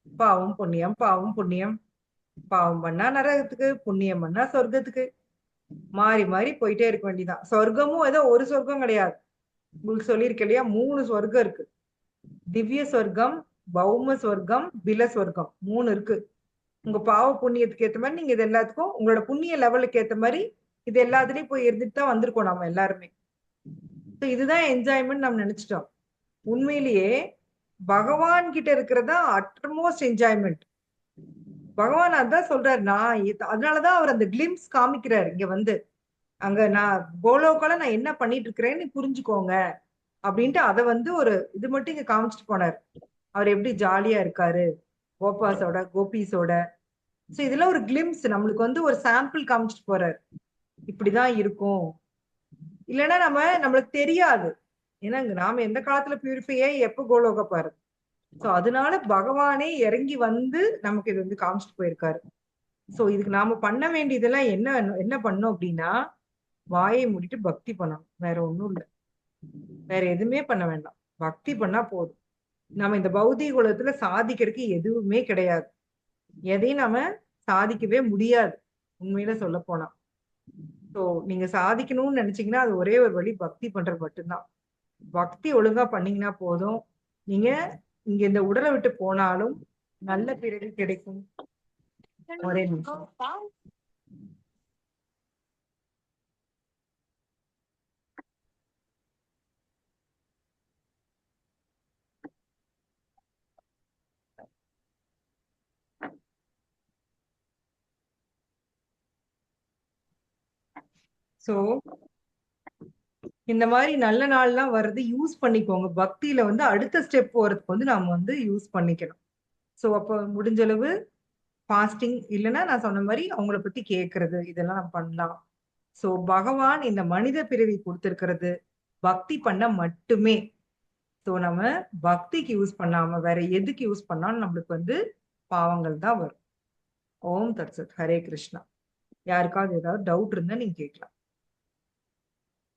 பாவம் புண்ணியம், பாவம் புண்ணியம். பாவம் பண்ணா நரகத்துக்கு, புண்ணியம் பண்ணா சொர்க்கத்துக்கு, மாறி மாறி போயிட்டே இருக்க வேண்டியதான். சொர்க்கமும் ஏதோ ஒரு சொர்க்கம் கிடையாது. உங்களுக்கு சொல்லியிருக்கேன் இல்லையா, 3 சொர்க்கம் இருக்கு. திவ்ய சொர்க்கம், பௌம சொர்க்கம், பில சொர்க்கம், 3 இருக்கு. உங்க பாவ புண்ணியத்துக்கு ஏத்த மாதிரி நீங்க இது எல்லாத்துக்கும் உங்களோட புண்ணிய லெவலுக்கு ஏத்த மாதிரி இது எல்லாத்துலயும் போய் இருந்துட்டு தான் வந்திருக்கோம் நம்ம எல்லாருமே. இதுதான் என்ஜாய்மெண்ட் நம்ம நினைச்சிட்டோம். உண்மையிலேயே பகவான் கிட்ட இருக்கிறதா அட்மோஸ்ட் என்ஜாய்மெண்ட். பகவான் அதான் சொல்றாரு. நான் அதனாலதான் அவர் அந்த கிளிம்ஸ் காமிக்கிறாரு. இங்க வந்து அங்க நான் கோலோக்கால நான் என்ன பண்ணிட்டு இருக்கிறேன்னு புரிஞ்சுக்கோங்க அப்படின்ட்டு அதை வந்து ஒரு இது மட்டும் இங்க காமிச்சிட்டு போனார். அவர் எப்படி ஜாலியா இருக்காரு கோபாஸோட கோபீஸோட. சோ இதெல்லாம் ஒரு கிளிம்ஸ், நம்மளுக்கு வந்து ஒரு சாம்பிள் காமிச்சிட்டு போறாரு. இப்படிதான் இருக்கும். இல்லைன்னா நம்மளுக்கு தெரியாது. ஏன்னா நாம எந்த காலத்துல பியூரிஃபையே எப்ப கோலோக பாரு. சோ அதனால பகவானே இறங்கி வந்து நமக்கு இது வந்து காமிச்சிட்டு போயிருக்காரு. சோ இதுக்கு நாம பண்ண வேண்டியதெல்லாம் என்ன பண்ணோம் அப்படின்னா, வாயை மூடிட்டு பக்தி பண்ணணும். வேற ஒண்ணும் இல்லை, வேற எதுவுமே பண்ண வேண்டாம். பக்தி பண்ணா போதும். நம்ம இந்த பௌதிக உலகத்துல சாதிக்கிறதுக்கு எதுவுமே கிடையாது. எதையும் நாம சாதிக்கவே முடியாது உண்மையில சொல்ல போனா. சோ நீங்க சாதிக்கணும்னு நினைச்சீங்கன்னா அது ஒரே ஒரு வழி, பக்தி பண்றது மட்டும்தான். பக்தி ஒழுங்கா பண்ணீங்கன்னா போதும். நீங்க இங்க இந்த உடலை விட்டு போனாலும் நல்ல பிறகு கிடைக்கும். ஒரே நிமிஷம். சோ இந்த மாதிரி நல்ல நாள்லாம் வர்றது யூஸ் பண்ணிக்கோங்க. பக்தியில வந்து அடுத்த ஸ்டெப் போறதுக்கு வந்து நாம வந்து யூஸ் பண்ணிக்கணும். சோ அப்ப முடிஞ்ச அளவு ஃபாஸ்டிங் இல்லைன்னா நான் சொன்ன மாதிரி அவங்கள பத்தி கேட்கறது, இதெல்லாம் நம்ம பண்ணலாம். சோ பகவான் இந்த மனித பிறவி கொடுத்திருக்கிறது பக்தி பண்ண மட்டுமே. சோ நம்ம பக்திக்கு யூஸ் பண்ணாம வேற எதுக்கு யூஸ் பண்ணாலும் நம்மளுக்கு வந்து பாவங்கள் தான் வரும். ஓம் தத்சத். ஹரே கிருஷ்ணா. யாருக்காவது ஏதாவது டவுட் இருந்தா நீங்க கேட்கலாம்.